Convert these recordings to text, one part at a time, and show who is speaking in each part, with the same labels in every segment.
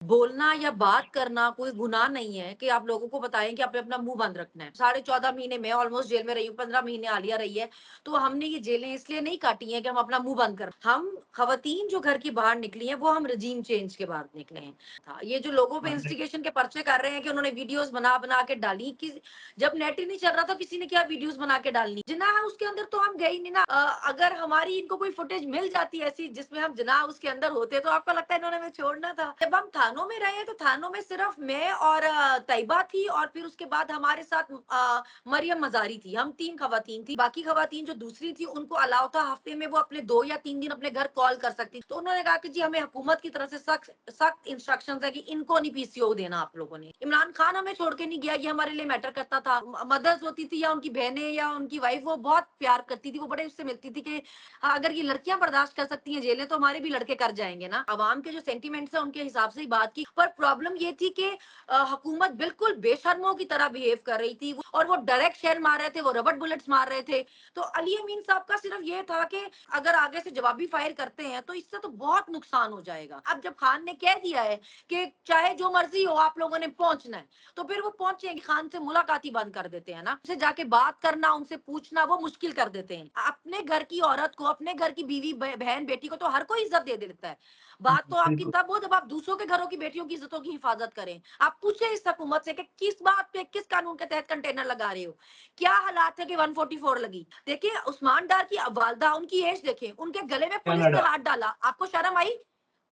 Speaker 1: बोलना या बात करना कोई गुनाह नहीं है कि आप लोगों को बताएं कि आपने अपना मुंह बंद रखना है। 14.5 महीने मैं ऑलमोस्ट जेल में रही हूँ, 15 महीने आलिया रही है। तो हमने ये जेलें इसलिए नहीं काटी हैं कि हम अपना मुंह बंद कर, हम खवतीन जो घर की बाहर निकली हैं वो हम रजीम चेंज के बाद निकले हैं। था ये जो लोगों पे इंस्टिगेशन के पर्चे कर रहे हैं कि उन्होंने वीडियोस बना बना के डाली कि जब नेट ही नहीं चल रहा था किसी ने क्या वीडियोस बना के डालनी, जिना है उसके अंदर तो हम गए ही नहीं ना। अगर हमारी इनको कोई फुटेज मिल जाती ऐसी जिसमें हम जिना उसके अंदर होते तो आपको लगता है इन्होंने हमें छोड़ना था। जब हम थानों में रहे तो थानों में सिर्फ मैं और तैयबा थी और फिर उसके बाद हमारे साथ मरियम मजारी थी, हम 3 खवातीन थी। बाकी खवातीन जो दूसरी थी उनको अलाउ था हफ्ते में वो अपने 2 या 3 दिन अपने घर कॉल कर सकती। तो उन्होंने कहा कि जी हमें हुकूमत की तरफ से सख्त सख्त इंस्ट्रक्शंस है कि इनको नहीं पीसीओ देना आप लोगों ने। इमरान खान हमें छोड़ के नहीं गया, ये हमारे लिए मैटर करता था। मदर्स होती थी या उनकी बहनें या उनकी वाइफ वो बहुत प्यार करती थी, वो बड़े उससे मिलती थी कि हाँ, अगर ये लड़कियां बर्दाश्त कर सकती हैं जेलें तो हमारे भी लड़के कर जाएंगे ना। अवाम के जो सेंटिमेंट्स है उनके हिसाब से ही बात की, पर प्रॉब्लम ये थी कि हुकूमत बिल्कुल बेशर्मों की तरह बिहेव कर रही थी और वो डायरेक्ट शेल मार रहे थे, वो रबड़ बुलेट्स मार रहे थे। तो अली अमीन साहब का सिर्फ ये था कि अगर आगे से जवाबी फायर करते हैं तो इससे तो बहुत नुकसान हो जाएगा। अब जब खान ने कह दिया है कि चाहे जो मर्जी हो आप लोगों ने पहुंचना है, तो फिर वो पहुंचेंगे। खान से मुलाकात ही बंद कर देते हैं ना, उनसे जाके बात करना, उनसे पूछना वो मुश्किल कर देते हैं। अपने घर की औरत को, अपने घर की बीवी बहन बेटी को तो हर कोई इज्जत दे देता है। बात तो आपकी
Speaker 2: बिल्कुल।
Speaker 1: तब हो जब आप दूसरों के घरों की बेटियों की इज्जतों की हिफाजत करें। आप पूछे इस हुकूमत से कि किस बात पे, किस कानून के तहत कंटेनर लगा रहे हो, क्या हालात है कि 144 लगी। देखिए उस्मान डार की वालदा, उनकी एज देखें, उनके गले में पुलिस ने
Speaker 2: कनाडा।
Speaker 1: हाथ डाला, आपको शर्म आई?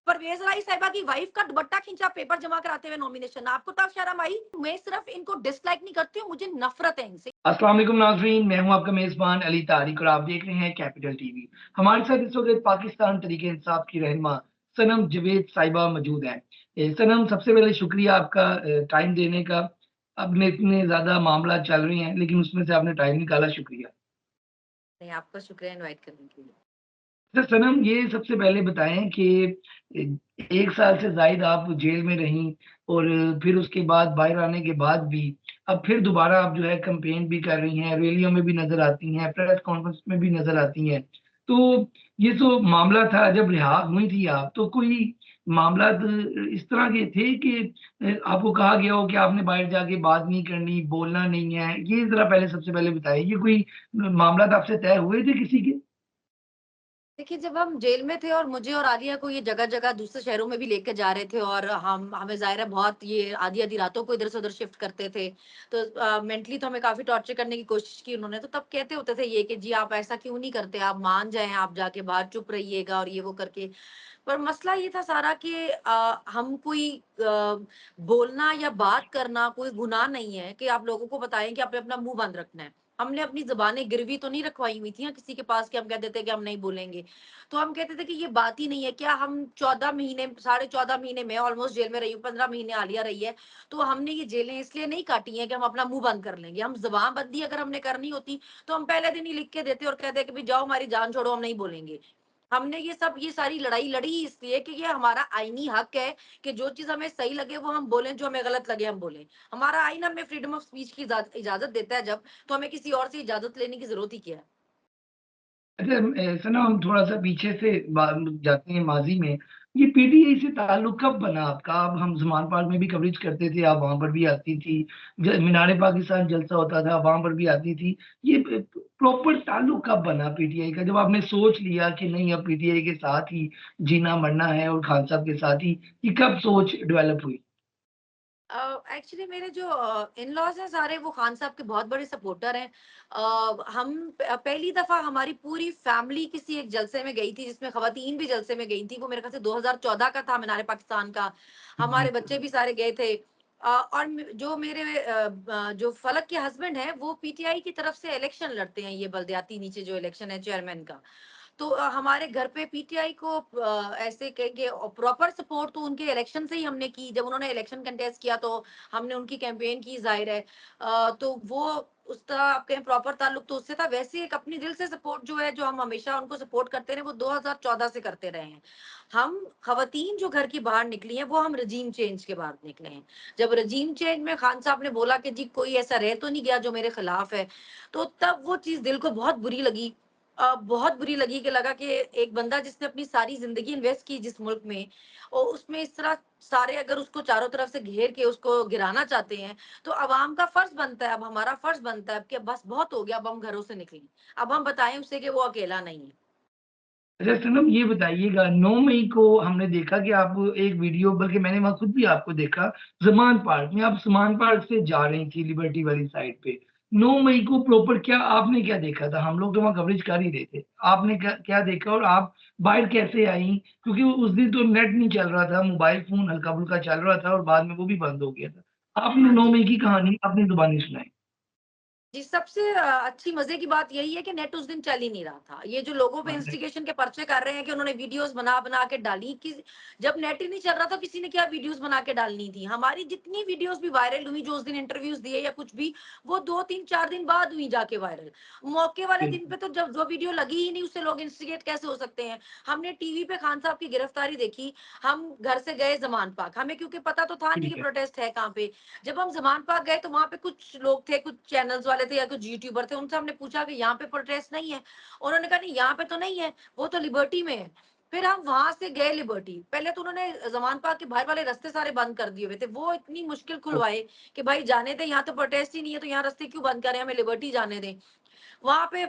Speaker 1: परवेज राई साहिबा की वाइफ का दुपट्टा खींचा पेपर जमा कराते हुए नॉमिनेशन, आपको तब शर्म आई? मैं सिर्फ इनको डिसलाइक नहीं करती हूँ, मुझे नफरत है इनसे।
Speaker 2: अस्सलाम वालेकुम नाज़रीन, मैं हूं आपका मेज़बान अली तारिक और आप देख रहे हैं कैपिटल टीवी। हमारे साथ इस वक़्त पाकिस्तान तहरीक-ए-इंसाफ की रहनुमा सनम जवेद साहिबा मौजूद हैं। सनम, सबसे पहले शुक्रिया आपका टाइम देने का। अपने इतने ज़्यादा मामला चल रहे हैं, लेकिन उसमें से आपने टाइम निकाला, शुक्रिया।
Speaker 1: नहीं, आपका शुक्रिया इनवाइट करने के लिए।
Speaker 2: तो सनम, ये सबसे पहले बताएँ कि 1 साल से ज़ायद आप जेल में रहीं और फिर उसके बाद बाहर आने के बाद भी अब फिर दोबारा आप जो है कैंपेन भी कर रही हैं, रैलियों में भी नज़र आती हैं, प्रेस कॉन्फ्रेंस में भी नज़र आती हैं। तो ये जो मामला था जब रिहा हुई थी आप, तो कोई मामला इस तरह के थे कि आपको कहा गया हो कि आपने बाहर जाके बात नहीं करनी, बोलना नहीं है? ये ज़रा पहले सबसे पहले बताइए, ये कोई मामला आपसे तय हुए थे किसी के?
Speaker 1: देखिए, जब हम जेल में थे और मुझे और आलिया को ये जगह-जगह दूसरे शहरों में भी लेके जा रहे थे और हम हमें ज़ाहिर है बहुत ये आधी-आधी रातों को इधर से उधर शिफ्ट करते थे। तो मेंटली तो हमें काफ़ी टॉर्चर करने की कोशिश की उन्होंने। तो तब कहते होते थे ये कि जी आप ऐसा क्यों नहीं करते? आप मान जाएँ, आप जाके बाहर चुप रहिएगा और ये वो करके। पर मसला ये था सारा कि हम कोई बोलना या बात करना कोई गुनाह नहीं है कि आप लोगों को बताएँ कि आपने अपना मुँह बंद रखना है। हमने अपनी ज़ुबानें गिरवी तो नहीं रखवाई हुई थी ना किसी के पास कि हम कह देते कि हम नहीं बोलेंगे। तो हम कहते थे कि ये बात ही नहीं है। क्या हम 14 महीने, 14.5 महीने मैं ऑलमोस्ट जेल में रही हूँ, 15 महीने आलिया रही है। तो हमने ये जेलें इसलिए नहीं काटी हैं कि हम अपना मुँह बंद कर लेंगे। हम ज़ुबान-बंदी अगर हमने करनी होती, तो हम पहले दिन ही लिख के देते और कहते कि भई जाओ हमारी जान छोड़ो, हम नहीं बोलेंगे। हमने ये सारी लड़ाई लड़ी ही इसलिए कि ये हमारा आईनी हक है कि जो चीज़ हमें सही लगे वो हम बोलें, जो हमें गलत लगे हम बोलें। हमारा आईन हमें फ्रीडम ऑफ स्पीच की इजाज़त देता है जब, तो हमें किसी और से इजाज़त लेने की ज़रूरत ही क्या है?
Speaker 2: अच्छा, ऐसा ना हम थोड़ा-सा पीछे से जाते हैं माज़ी में। ये पीटीआई से ताल्लुक कब बना आपका? अब हम ज़मान पार्क में भी कवरेज करते थे, आप वहाँ पर भी आती थी। ज मीनार-ए-पाकिस्तान जलसा होता था, वहाँ पर भी आती थी। ये प्रॉपर ताल्लुक कब बना पीटीआई का? जब आपने सोच लिया कि नहीं, अब पीटीआई के साथ ही जीना-मरना है और खान साहब के साथ ही, ये कब सोच डेवलप हुई?
Speaker 1: एक्चुअली मेरे जो इन-लॉज़ हैं सारे वो खान साहब के बहुत बड़े सपोर्टर हैं। हम पहली दफ़ा हमारी पूरी फैमिली किसी एक जलसे में गई थी जिसमें ख़वातीन भी जलसे में गई थी। वो मेरे ख़्याल से 2014 का था मीनार-ए-पाकिस्तान का।
Speaker 2: जी।
Speaker 1: हमारे बच्चे भी सारे गए थे। और जो मेरे जो फलक के हस्बैंड हैं वो पीटीआई की तरफ से इलेक्शन लड़ते हैं, ये बल्दियाती नीचे जो इलेक्शन है चेयरमैन का। तो हमारे घर पे पीटीआई को ऐसे कहेंगे प्रॉपर सपोर्ट तो उनके इलेक्शन से ही हमने की। जब उन्होंने इलेक्शन कंटेस्ट किया तो हमने उनकी कैंपेन की, ज़ाहिर है। तो वो उस तरह आप कहें प्रॉपर ताल्लुक तो उससे था। वैसे एक अपनी दिल से सपोर्ट जो है, जो हम हमेशा उनको सपोर्ट करते रहे, वो 2014 से करते रहे हैं। हम खवातीन जो घर की बाहर निकली हैं, वो हम रजीम चेंज के बाद निकले हैं। जब रजीम चेंज में खान साहब ने बोला कि जी कोई ऐसा रह तो नहीं गया जो मेरे खिलाफ है, तो तब वो चीज़ दिल को बहुत बुरी लगी। बहुत बुरी लगी कि लगा कि एक बंदा जिसने अपनी सारी ज़िंदगी इन्वेस्ट की जिस मुल्क में और उसमें इस तरह सारे अगर उसको चारों तरफ से घेर के उसको गिराना चाहते हैं, तो अवाम का फ़र्ज़ बनता है, अब हमारा फ़र्ज़ बनता है अब कि बस बहुत हो गया, अब हम घरों से निकलें। अब हम बताएँ उसे कि वो अकेला नहीं है।
Speaker 2: अच्छा सनम ये बताइएगा 9 मई को हमने देखा कि आप एक वीडियो बल्कि मैंने वहाँ खुद भी आपको देखा ज़मान पार्क में, आप ज़मान पार्क से जा रही थी लिबर्टी वाली साइड पे। 9 मई को प्रॉपर क्या आपने क्या देखा था? हम लोग तो वहाँ कवरेज कर ही रहे थे। आपने क्या क्या देखा और आप बाहर कैसे आई? क्योंकि उस दिन तो नेट नहीं चल रहा था, मोबाइल फ़ोन हल्का-फुल्का चल रहा था और बाद में वो भी बंद हो गया था। आपने
Speaker 1: हाँ
Speaker 2: 9
Speaker 1: जी।
Speaker 2: मई की कहानी अपनी ज़ुबानी सुनाई।
Speaker 1: जी, सबसे अच्छी मज़े की बात यही है कि नेट उस दिन चल ही नहीं रहा था। ये जो लोगों पे
Speaker 2: हाँ, राइट,
Speaker 1: इंस्टिगेशन के पर्चे कर रहे हैं कि उन्होंने वीडियोज़ बना-बना के डाली कि जब नेट ही नहीं चल रहा था, किसी ने क्या वीडियोज़ बना के डालनी थी। हमारी जितनी वीडियोज़ भी वायरल हुई, जो उस दिन इंटरव्यूज़ दिए या कुछ भी, वो 2, 3, 4 दिन बाद हुई जाके वायरल। मौके वाले दिन
Speaker 2: बिल्कुल।
Speaker 1: पे तो जब जो वीडियो लगी ही नहीं, उससे लोग इंस्टिगेट कैसे हो सकते हैं? हमने टीवी पे खान साहब की गिरफ्तारी देखी, हम घर से गए ज़मान पार्क। हमें क्योंकि पता तो था नहीं कि
Speaker 2: ठीक है।
Speaker 1: प्रोटेस्ट है कहाँ पे। जब हम ज़मान पार्क गए तो वहाँ पे कुछ लोग थे, कुछ चैनल्स वाले थे या कुछ यूट्यूबर थे, उनसे हमने पूछा कि यहाँ पे प्रोटेस्ट नहीं है? उन्होंने कहा नहीं यहाँ पे तो नहीं है, वो तो लिबर्टी में है। फिर हम वहाँ से गए लिबर्टी, पहले तो उन्होंने ज़मान पार्क के बाहर वाले रास्ते सारे बंद कर दिए हुए थे, वो इतनी मुश्किल खुलवाए कि भाई जाने दें, यहाँ तो प्रोटेस्ट ही नहीं है, तो यहाँ रास्ते क्यों बंद करें, हमें लिबर्टी जाने दें। वहाँ पे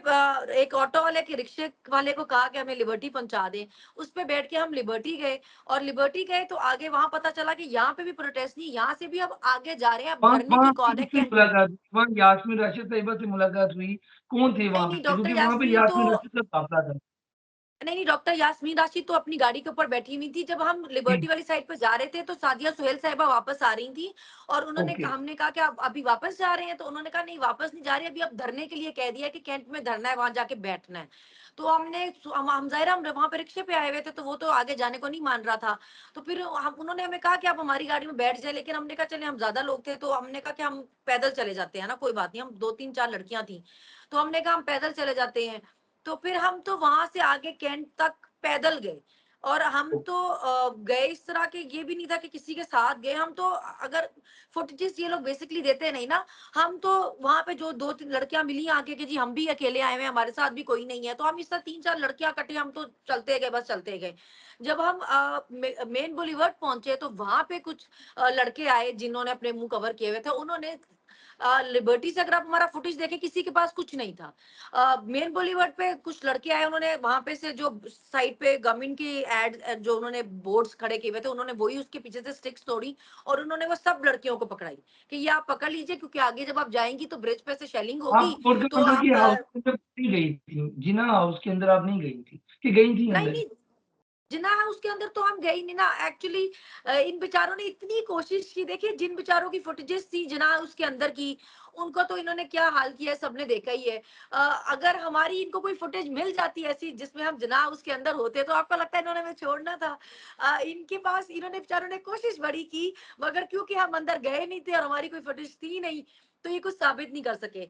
Speaker 1: एक ऑटो वाले के रिक्शे वाले को कहा कि हमें लिबर्टी पहुँचा दें। उस पे बैठ के हम लिबर्टी गए और लिबर्टी गए तो आगे वहाँ पता चला कि यहाँ पे भी प्रोटेस्ट नहीं, यहाँ से भी अब आगे जा रहे हैं, अब
Speaker 2: वहाँ
Speaker 1: धरने
Speaker 2: वहाँ
Speaker 1: की
Speaker 2: आपकी
Speaker 1: कौन है
Speaker 2: किससे
Speaker 1: क्या?
Speaker 2: मुलाकात हुई? वहाँ यास्मीन राशिद साहिबा से मुलाकात हुई, कौन थे
Speaker 1: नहीं,
Speaker 2: वहाँ
Speaker 1: नहीं
Speaker 2: पे?
Speaker 1: डॉक्टर
Speaker 2: क्योंकि वहाँ पे
Speaker 1: यास्मीन तो
Speaker 2: यास्मीन राशिद का काफ़िला था।
Speaker 1: नहीं, नहीं डॉक्टर यास्मीन राशिद तो अपनी गाड़ी के ऊपर बैठी हुई थी। जब हम
Speaker 2: जी,
Speaker 1: लिबर्टी वाली साइड पे जा रहे थे तो सादिया सुहेल साहिबा वापस आ रही थी और
Speaker 2: ओके।
Speaker 1: हमने कहा कि आप अभी वापस जा रहे हैं? तो उन्होंने कहा नहीं वापस नहीं जा रही, अभी अब धरने के लिए कह दिया है कि कैंट में धरना है, वहाँ जाके बैठना है। तो हम ज़ाहिर है हम वहाँ पे रिक्शे पे आए हुए थे तो वो तो आगे जाने को नहीं मान रहा था। तो फिर हम उन्होंने हमें कहा कि आप हमारी गाड़ी में बैठ जाइए, लेकिन हमने कहा चलिए हम ज़्यादा लोग थे तो हमने कहा कि हम पैदल चले जाते हैं ना, कोई बात नहीं। हम 2, 3, 4 लड़कियाँ थी। तो हमने कहा हम पैदल चले जाते हैं। तो फिर हम तो वहाँ से आगे कैंट तक पैदल गए और हम तो गए इस तरह के ये भी नहीं था कि किसी के साथ गए, हम तो अगर फुटेजेस ये लोग बेसिकली देते नहीं ना, हम तो वहाँ पे जो 2-3 लड़कियाँ मिली आके कि जी हम भी अकेले आए हुए हैं, हमारे साथ भी कोई नहीं है, तो हम इस तरह 3-4 लड़कियाँ इकट्ठी हम तो चलते गए, बस चलते गए। जब हम मेन बुलेवर्ड पहुँचे तो वहाँ पे कुछ लड़के आए जिन्होंने अपने मुँह कवर किए हुए थे, उन्होंने लिबर्टी से अगर आप हमारा फुटेज देखें किसी के पास कुछ नहीं था। मेन बॉलीवुड पे कुछ लड़के आए, उन्होंने वहां पे से जो साइड पे गवर्नमेंट की एड जो उन्होंने बोर्ड्स खड़े किए हुए थे, उन्होंने वही उसके पीछे से स्टिक्स तोड़ी और उन्होंने वो सब लड़कियों को पकड़ाई कि ये आप पकड़ लीजिए, क्योंकि आगे जब आप जाएंगी तो ब्रिज पे से शेलिंग होगी।
Speaker 2: आप मुर्गा
Speaker 1: तो
Speaker 2: मंडल
Speaker 1: आप
Speaker 2: के हाउस के अंदर नहीं गई थी, जिन्ना हाउस के अंदर आप नहीं गई थी, कि गई थी
Speaker 1: नहीं
Speaker 2: अंदर?
Speaker 1: नहीं, जिन्ना है उसके अंदर तो हम गए ही नहीं ना एक्चुअली। इन बेचारों ने इतनी कोशिश की, देखिए जिन बेचारों की फुटेजेस थी जिन्ना उसके अंदर की, उनको तो इन्होंने क्या हाल किया है सबने देखा ही है। अगर हमारी इनको कोई फुटेज मिल जाती ऐसी जिसमें हम जिन्ना उसके अंदर होते तो आपको लगता है इन्होंने हमें छोड़ना था? इनके पास इन्होंने बेचारों ने कोशिश बड़ी की, मगर क्योंकि हम अंदर गए नहीं थे और हमारी कोई फुटेज थी नहीं, तो ये कुछ साबित नहीं कर सके।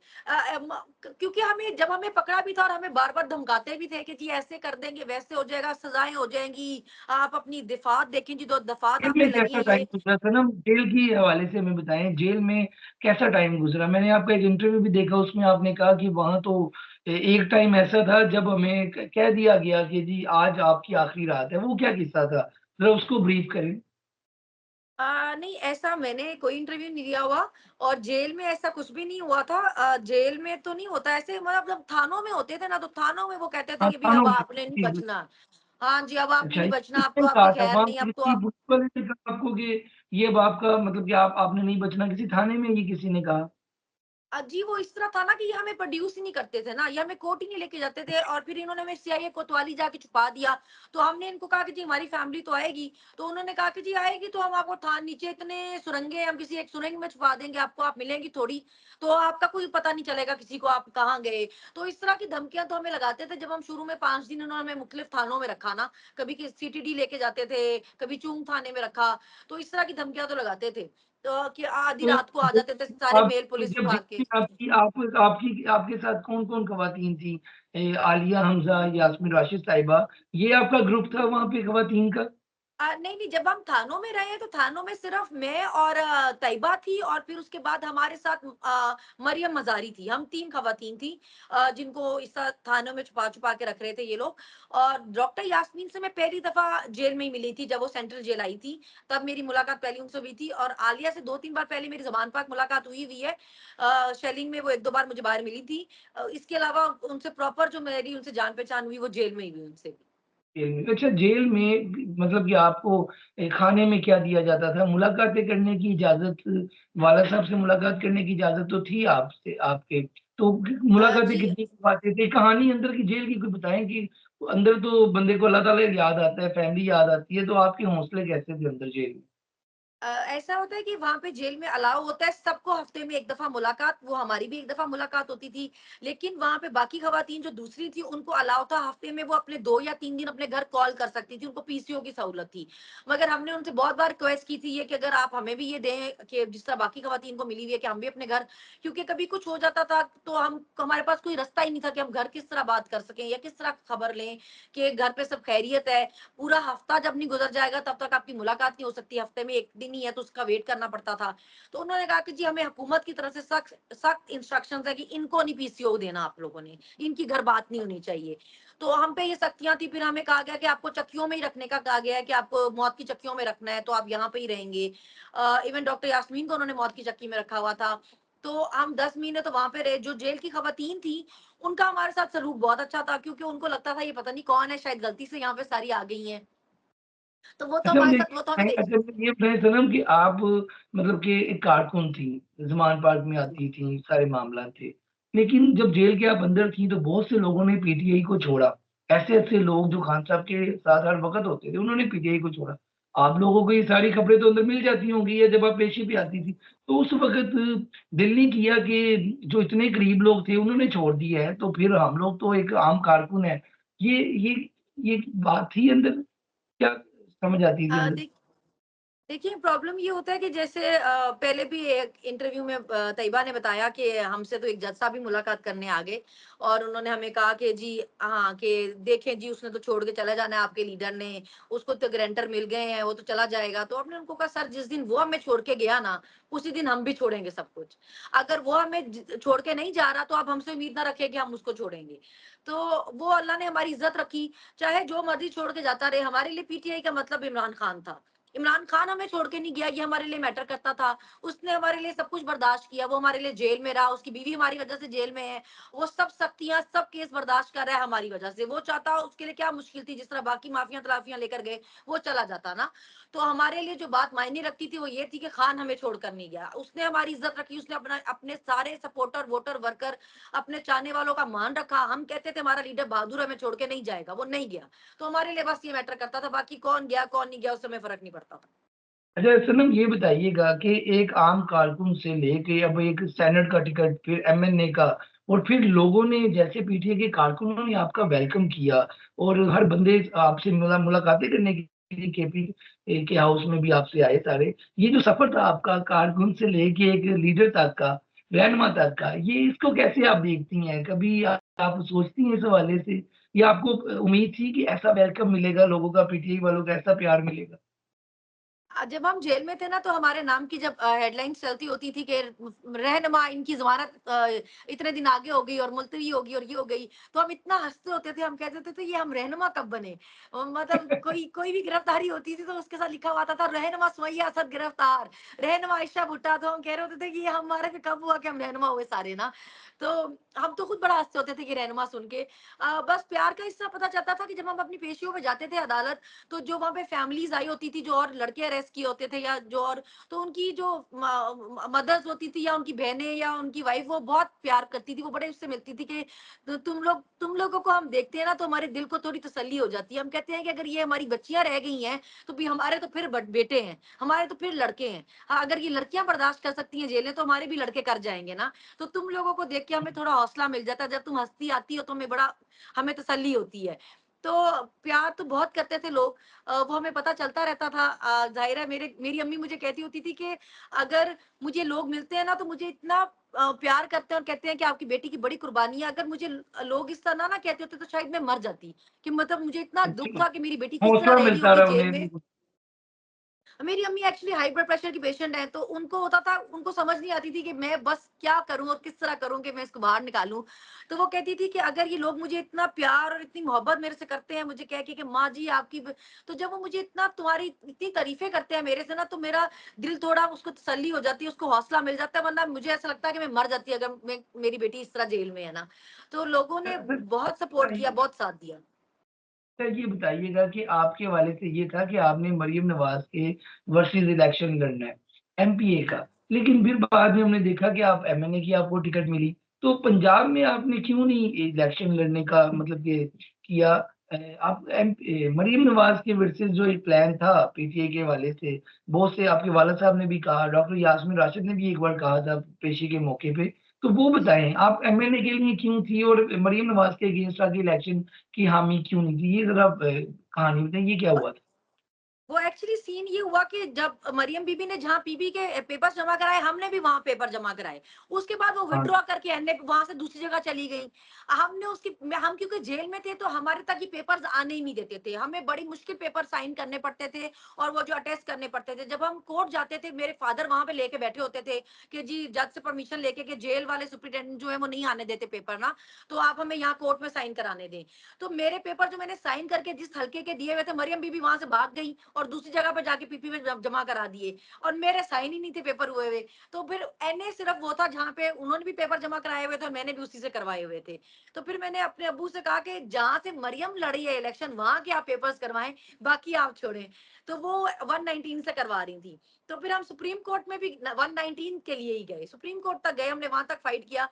Speaker 1: क्योंकि हमें जब हमें पकड़ा भी था और हमें बार बार धमकाते भी थे कि जी ऐसे कर देंगे, वैसे हो जाएगा, सजाएं हो जाएंगी, आप अपनी दिफात देखें जी, दो दफात
Speaker 2: जेल
Speaker 1: आप पे
Speaker 2: में
Speaker 1: लगी
Speaker 2: कैसा
Speaker 1: है
Speaker 2: टाइम
Speaker 1: ये।
Speaker 2: गुज़रा सनम? जेल की हवाले से हमें बताएँ, जेल में कैसा टाइम गुज़रा? मैंने आपका एक इंटरव्यू भी देखा, उसमें आपने कहा कि वहाँ तो एक टाइम ऐसा था जब हमें क कह दिया गया कि जी आज आपकी आखिरी रात है, वो क्या किस्सा था? ज़रा उसको ब्रीफ करें।
Speaker 1: नहीं ऐसा मैंने कोई इंटरव्यू नहीं दिया हुआ और जेल में ऐसा कुछ भी नहीं हुआ था। जेल में तो नहीं होता ऐसे, मतलब जब थानों में होते थे ना तो थानों में वो कहते थे
Speaker 2: हाँ,
Speaker 1: कि भी
Speaker 2: थानों
Speaker 1: अब
Speaker 2: में
Speaker 1: आपने नहीं
Speaker 2: जी, जी।
Speaker 1: बचना। हाँ जी, अब आपने
Speaker 2: अच्छा,
Speaker 1: नहीं
Speaker 2: ये
Speaker 1: बचना, अब तो
Speaker 2: किसने
Speaker 1: आपकी
Speaker 2: कहा था?
Speaker 1: खैर
Speaker 2: वहाँ
Speaker 1: नहीं, अब तो
Speaker 2: किसी
Speaker 1: आप।
Speaker 2: पुलिस वाले ने कहा आपको कि ये अब आपका मतलब कि आप आपने नहीं बचना, किसी थाने में ये किसी ने कहा?
Speaker 1: जी, वो इस तरह था ना कि ये हमें प्रोड्यूस ही नहीं करते थे ना, ये हमें कोर्ट ही नहीं लेके जाते थे और फिर इन्होंने हमें सीआईए कोतवाली जाके छुपा दिया। तो हमने इनको कहा कि जी हमारी फैमिली तो आएगी, तो उन्होंने कहा कि जी आएगी तो हम आपको था नीचे इतने सुरंगे हैं, हम किसी एक सुरंग में छुपा देंगे आपको, आप मिलेंगी थोड़ी, तो आपका कोई पता नहीं चलेगा किसी को आप कहाँ गए। तो इस तरह की धमकियाँ तो हमें लगाते थे जब हम शुरू में 5 दिन उन्होंने हमें मुख्तलिफ थानों में रखा ना, कभी कि सीटीडी लेके जाते थे, कभी चूंग थाने में रखा, तो इस तरह की धमकियाँ तो लगाते थे। तो कि आधी
Speaker 2: तो
Speaker 1: रात को आ
Speaker 2: जब
Speaker 1: जाते थे सारे
Speaker 2: आप
Speaker 1: मेल पुलिस
Speaker 2: जब
Speaker 1: विभाग
Speaker 2: जेल
Speaker 1: के।
Speaker 2: में आपकी आप आपकी आपके साथ कौन-कौन खवातीन थी? आलिया हमज़ा, यास्मीन राशिद साहिबा, ये आपका ग्रुप था वहाँ पे खवातीन का?
Speaker 1: नहीं, नहीं, जब हम थानों में रहे, तो थानों में सिर्फ़ मैं और तैयबा थी और फिर उसके बाद हमारे साथ मरियम मज़ारी थी। हम 3 ख़वातीन थी जिनको इस थानों में छुपा-छुपा के रख रहे थे ये लोग। और डॉक्टर यास्मीन से मैं पहली दफ़ा जेल में ही मिली थी, जब वो सेंट्रल जेल आई थी, तब मेरी मुलाकात पहली उनसे हुई थी और आलिया से 2-3 बार पहले मेरी ज़बान पाक मुलाकात हुई है। शेलिंग में वो 1-2 बार मुझे बाहर मिली थी। इसके अलावा उनसे प्रॉपर जो मेरी उनसे जान-पहचान हुई, वो जेल में ही हुई उनसे।
Speaker 2: जेल में अच्छा जेल में मतलब कि आपको खाने में क्या दिया जाता था? मुलाकातें करने की इजाज़त वाला साहब से मुलाकात करने की इजाज़त तो थी आपसे आपके, तो मुलाकातें
Speaker 1: जी।
Speaker 2: कितनी करवाते थे? कहानी अंदर की जेल की कोई बताएँ कि अंदर तो बंदे को अल्लाह ताला याद आता है, फैमिली याद आती है, तो आपके हौसले कैसे थे अंदर जेल में?
Speaker 1: ऐसा होता है कि वहाँ पे जेल में अलाउ होता है सबको हफ्ते में 1 दफ़ा मुलाकात, वो हमारी भी 1 दफ़ा मुलाकात होती थी। लेकिन वहाँ पे बाकी ख़वातीन जो दूसरी थी उनको अलाउ था हफ्ते में वो अपने 2 या 3 दिन अपने घर कॉल कर सकती थी, उनको पीसीओ की सहूलत थी। मगर हमने उनसे बहुत बार रिक्वेस्ट की थी ये कि अगर आप हमें भी ये दें कि जिस तरह बाकी ख़वातीन को मिली हुई है कि हम भी अपने घर, क्योंकि कभी कुछ हो जाता था तो हम हमारे पास कोई रास्ता ही नहीं था कि हम घर किस तरह बात कर सकें या किस तरह खबर लें कि घर पे सब ख़ैरियत है। पूरा हफ्ता जब नहीं गुजर जाएगा तब तक आपकी मुलाकात नहीं हो सकती, हफ्ते में 1 दिन ही है तो उसका वेट करना पड़ता था। तो उन्होंने कहा कि जी हमें हुकूमत की तरफ से सख्त सख्त इंस्ट्रक्शंस है कि इनको नहीं पीसीओ देना आप लोगों ने, इनकी घर बात नहीं होनी चाहिए। तो हम पे ये सख्तियाँ थी, फिर हमें कहा गया कि आपको चक्कियों में ही रखने का कहा गया है कि आपको मौत की चक्कियों में रखना है तो आप यहाँ पे ही रहेंगे। इवन डॉक्टर यास्मीन को उन्होंने मौत की चक्की में रखा हुआ था। तो हम 10 महीने तो वहाँ पे रहे, जो जेल की खवातीन थी उनका हमारे साथ सलूक बहुत अच्छा था क्योंकि उनको लगता था ये पता नहीं कौन है, शायद गलती से यहाँ पे सारी आ गई हैं। तो वो तो
Speaker 2: अच्छा
Speaker 1: हमारे
Speaker 2: मुझे
Speaker 1: साथ वो तो हमें देख
Speaker 2: अच्छा मुझे ये बताइए सनम कि आप मतलब कि एक कारकुन थी, ज़मान पार्क में आती थी, सारे मामलात थे। लेकिन जब जेल के आप अंदर थी तो बहुत से लोगों ने पीटीआई को छोड़ा। ऐसे-ऐसे लोग जो खान साहब के साथ हर वक़्त होते थे, उन्होंने पीटीआई को छोड़ा। आप लोगों को ये सारी खबरें तो अंदर मिल जाती होंगी या जब आप पेशी पे आती थी। तो उस वक़्त दिल नहीं किया कि जो इतने करीब लोग थे उन्होंने छोड़ दिया है, तो फिर हम लोग तो एक आम कारकुन हैं। ये ये ये बात थी अंदर? क्या समझ आती थी अंदर?
Speaker 1: देख देखिए, प्रॉब्लम ये होता है कि जैसे पहले भी एक इंटरव्यू में तैयबा ने बताया कि हमसे तो एक जज साहब भी मुलाकात करने आ गए और उन्होंने हमें कहा कि जी हाँ, कि देखें जी उसने तो छोड़ के चला जाना है आपके लीडर ने, उसको तो गारंटर मिल गए हैं, वो तो चला जाएगा। तो हमने उनको कहा सर जिस दिन वो हमें छोड़ के गया ना, उसी दिन हम भी छोड़ेंगे सब कुछ। अगर वो हमें छोड़ के नहीं जा रहा तो आप हमसे उम्मीद ना रखें कि हम उसको छोड़ेंगे। तो वो अल्लाह ने हमारी इज़्ज़त रखी, चाहे जो मर्ज़ी छोड़ के जाता रहे, हमारे लिए पीटीआई का मतलब इमरान खान था। इमरान खान हमें छोड़ के नहीं गया, ये हमारे लिए मैटर करता था। उसने हमारे लिए सब कुछ बर्दाश्त किया, वो हमारे लिए जेल में रहा, उसकी बीवी हमारी वजह से जेल में है। वो सब सख्तियाँ, सब केस बर्दाश्त कर रहा है हमारी वजह से। वो चाहता उसके लिए क्या मुश्किल थी, जिस तरह बाकी माफिया-तलाफियाँ लेकर गए, वो चला जाता ना। तो हमारे लिए जो बात मायने रखती थी, वो ये थी कि खान हमें छोड़कर नहीं गया। उसने हमारी इज़्ज़त रखी, उसने अपना अपने सारे सपोर्टर, वोटर, वर्कर, अपने चाहने वालों का मान रखा। हम कहते थे हमारा लीडर बहादुर हमें छोड़ के नहीं जाएगा, वो नहीं गया। तो हमारे लिए बस ये मैटर करता था, बाकी कौन गया, कौन नहीं गया, उससे हमें फ़र्क नहीं पड़ता था।
Speaker 2: अच्छा सनम ये बताइएगा कि एक आम कारकुन से लेके अब एक सेनेट का टिकट, फिर एमएनए का और फिर लोगों ने जैसे पीटीआई के कारकुनों ने आपका वेलकम किया और हर बंदे आपसे मुलाकातें करने के लिए केपी के हाउस में भी आपसे आए सारे। ये जो सफर था आपका कारकुन से लेके एक लीडर तक का, रहनुमा तक का, ये इसको कैसे आप देखती हैं? कभी आप सोचती हैं इस हवाले से या आपको उम्मीद थी कि ऐसा वेलकम मिलेगा लोगों का, पीटीआई वालों का ऐसा प्यार मिलेगा?
Speaker 1: जब हम जेल में थे ना तो हमारे नाम की जब हेडलाइंस चलती होती थी कि रहनुमा इनकी ज़मानत इतने दिन आगे हो गई और मुलतवी हो गई और ये हो गई, तो हम इतना हँसते होते थे, हम कहते थे ये हम रहनुमा कब बने? मतलब कोई कोई भी गिरफ्तारी होती थी तो उसके साथ लिखा हुआ आता था रहनुमा सुमैया असद गिरफ्तार, रहनुमा आयशा भुट्टा, तो हम कह रहे होते थे कि ये हमारे पे कब हुआ कि हम रहनुमा हुए सारे ना। तो हम तो खुद बड़ा हँसते होते थे कि रहनुमा सुन के। बस प्यार का हिस्सा पता चलता था कि जब हम अपनी पेशियों में जाते थे अदालत, तो जो वहाँ पे फैमिलीज़ आई होती थी, जो और लड़के अरेस्ट किए होते थे या जो और, तो उनकी जो मदर्स होती थी या उनकी बहनें या उनकी वाइफ, वो बहुत प्यार करती थी, वो बड़े उससे मिलती थी कि तुम लोगों को हम देखते हैं ना तो हमारे दिल को थोड़ी तसल्ली हो जाती है। हम कहते हैं कि अगर ये हमारी बच्चियाँ रह गई हैं, तो भी हमारे तो फिर बेटे हैं, हमारे तो फिर लड़के हैं। हाँ, अगर ये लड़कियाँ बर्दाश्त कर सकती हैं जेलें, तो हमारे भी लड़के कर जाएँगे ना। तो तुम लोगों को देख के हमें थोड़ा हौसला मिल जाता है, जब तुम हँसती आती हो तो हमें तसल्ली होती है। तो प्यार तो बहुत करते थे लोग, वो हमें पता चलता रहता था। ज़ाहिर है मेरी अम्मी मुझे कहती होती थी कि अगर मुझे लोग मिलते हैं ना तो मुझे इतना प्यार करते हैं और कहते हैं कि आपकी बेटी की बड़ी कुर्बानी है। अगर मुझे लोग इस तरह ना कहते होते तो शायद मैं मर जाती। कि मतलब मुझे इतना दुःख
Speaker 2: अच्छा,
Speaker 1: था कि मेरी बेटी किस तरह
Speaker 2: हौसला
Speaker 1: रह रही
Speaker 2: मिलता
Speaker 1: होगी
Speaker 2: रहा
Speaker 1: जेल में।
Speaker 2: उन्हें।
Speaker 1: मेरी अम्मी एक्चुअली हाई ब्लड प्रेशर की पेशेंट है, तो उनको होता था, उनको समझ नहीं आती थी कि मैं बस क्या करूँ और किस तरह करूँ कि मैं इसको बाहर निकालूँ। तो वो कहती थी कि अगर ये लोग मुझे इतना प्यार और इतनी मोहब्बत मेरे से करते हैं, मुझे कह के कि माँ जी आपकी तो जब वो मुझे इतना तुम्हारी इतनी तारीफ़ें करते हैं मेरे से ना, तो मेरा दिल थोड़ा उसको तसल्ली हो जाती है, उसको हौसला मिल जाता है, वरना मुझे ऐसा लगता है कि मैं मर जाती अगर मेरी बेटी इस तरह जेल में है ना। तो लोगों ने
Speaker 2: सर
Speaker 1: बहुत सपोर्ट किया, बहुत साथ दिया।
Speaker 2: सर ये बताइएगा कि आपके हवाले से ये था कि आपने मरियम नवाज के वर्सेस इलेक्शन लड़ना है एमपीए का, लेकिन फिर बाद में हमने देखा कि आप एमएनए की आपको टिकट मिली, तो पंजाब में आपने क्यों नहीं इलेक्शन लड़ने का मतलब कि किया? आप मरियम नवाज के वर्सेस जो एक प्लान था पीटीआई के हवाले से, बहुत से आपके वाला साहब ने भी कहा, डॉक्टर यास्मीन राशिद ने भी एक बार कहा था पेशी के मौके पे, तो वो बताएं आप एमएनए के लिए क्यों थी और मरियम नवाज के अगेंस्ट आके इलेक्शन की हामी क्यों नहीं थी? ये ज़रा कहानी बताइए क्या हुआ था?
Speaker 1: वो एक्चुअली सीन ये हुआ कि जब मरियम बीबी ने जहाँ पीबी के पेपर्स जमा कराए, हमने भी वहाँ पेपर जमा कराए। उसके बाद वो
Speaker 2: हाँ,
Speaker 1: विथड्रॉ करके एनए वहाँ से दूसरी जगह चली गई। हमने उसकी हम क्योंकि जेल में थे, तो हमारे तक ये पेपर्स आने ही नहीं देते थे। हमें बड़ी मुश्किल पेपर साइन करने पड़ते थे और वो जो अटेस्ट करने पड़ते थे। जब हम कोर्ट जाते थे, मेरे फादर वहाँ पे लेके बैठे होते थे कि जी जज से परमिशन लेके कि जेल वाले सुपरिटेंडेंट जो है वो नहीं आने देते पेपर ना, तो आप हमें यहाँ कोर्ट में साइन कराने दें। तो मेरे पेपर जो मैंने साइन करके जिस हल्के के दिए हुए थे, मरियम बीबी वहां से भाग गई और दूसरी जगह पे जाके पीपी में जमा करा दिए, और मेरे साइन ही नहीं थे पेपर हुए हुए। तो फिर एनए सिर्फ वो था जहाँ पे उन्होंने भी पेपर जमा कराए हुए थे और मैंने भी उसी से करवाए हुए थे। तो फिर मैंने अपने अब्बू से कहा कि जहां से मरियम लड़ी है इलेक्शन, वहां के आप पेपर्स करवाएं, बाकी आप छोड़ें। तो वो 119 से करवा रही थी। तो फिर हम सुप्रीम कोर्ट में भी 119 के लिए ही गए, सुप्रीम कोर्ट तक गए, हमने वहां तक फाइट किया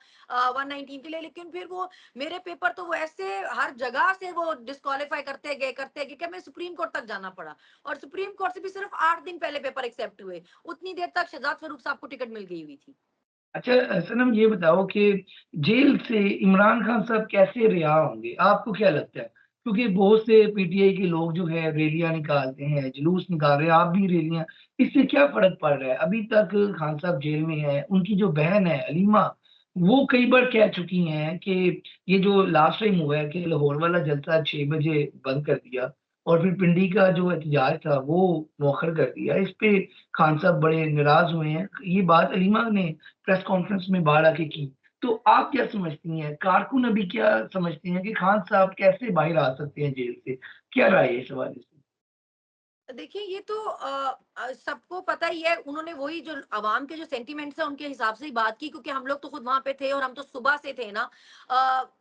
Speaker 1: 119 के लिए। लेकिन फिर वो मेरे पेपर तो वो ऐसे हर जगह से वो डिस्क्वालीफाई करते गए कि मैं सुप्रीम कोर्ट तक जाना पड़ा। और सुप्रीम कोर्ट से भी सिर्फ 8 दिन पहले पेपर एक्सेप्ट हुए। उतनी देर तक शहजाद फरूख साहब को टिकट मिल गई हुई थी।
Speaker 2: अच्छा सनम ये बताओ कि जेल से इमरान खान साहब कैसे रिहा होंगे? आपको क्या लगता है? क्योंकि बहुत से पीटीआई के लोग जो है रैलियां निकालते हैं, जुलूस निकाल रहे हैं, आप भी रैलियां, इससे क्या फ़र्क पड़ रहा है? अभी तक खान साहब जेल में हैं, उनकी जो बहन है अलीमा, वो कई बार कह चुकी हैं कि ये जो लास्ट टाइम हुआ है कि लाहौर वाला जलसा 6 बजे बंद कर दिया और फिर पिंडी का जो एहतजाज था वो मौखर कर दिया। इस पे खान साहब बड़े नाराज़ हुए हैं। ये बात अलीमा ने प्रेस कॉन्फ्रेंस में बाहर आके की। तो आप क्या समझती हैं? कारकुन अभी क्या समझते हैं कि खान साहब कैसे बाहर आ सकते हैं जेल से? क्या राय है इस हवाले से?
Speaker 1: देखिए, ये तो सबको पता ही है, उन्होंने वही जो अवाम के जो सेंटिमेंट्स हैं उनके हिसाब से ही बात की, क्योंकि हम लोग तो खुद वहां पे थे और हम तो सुबह से थे ना।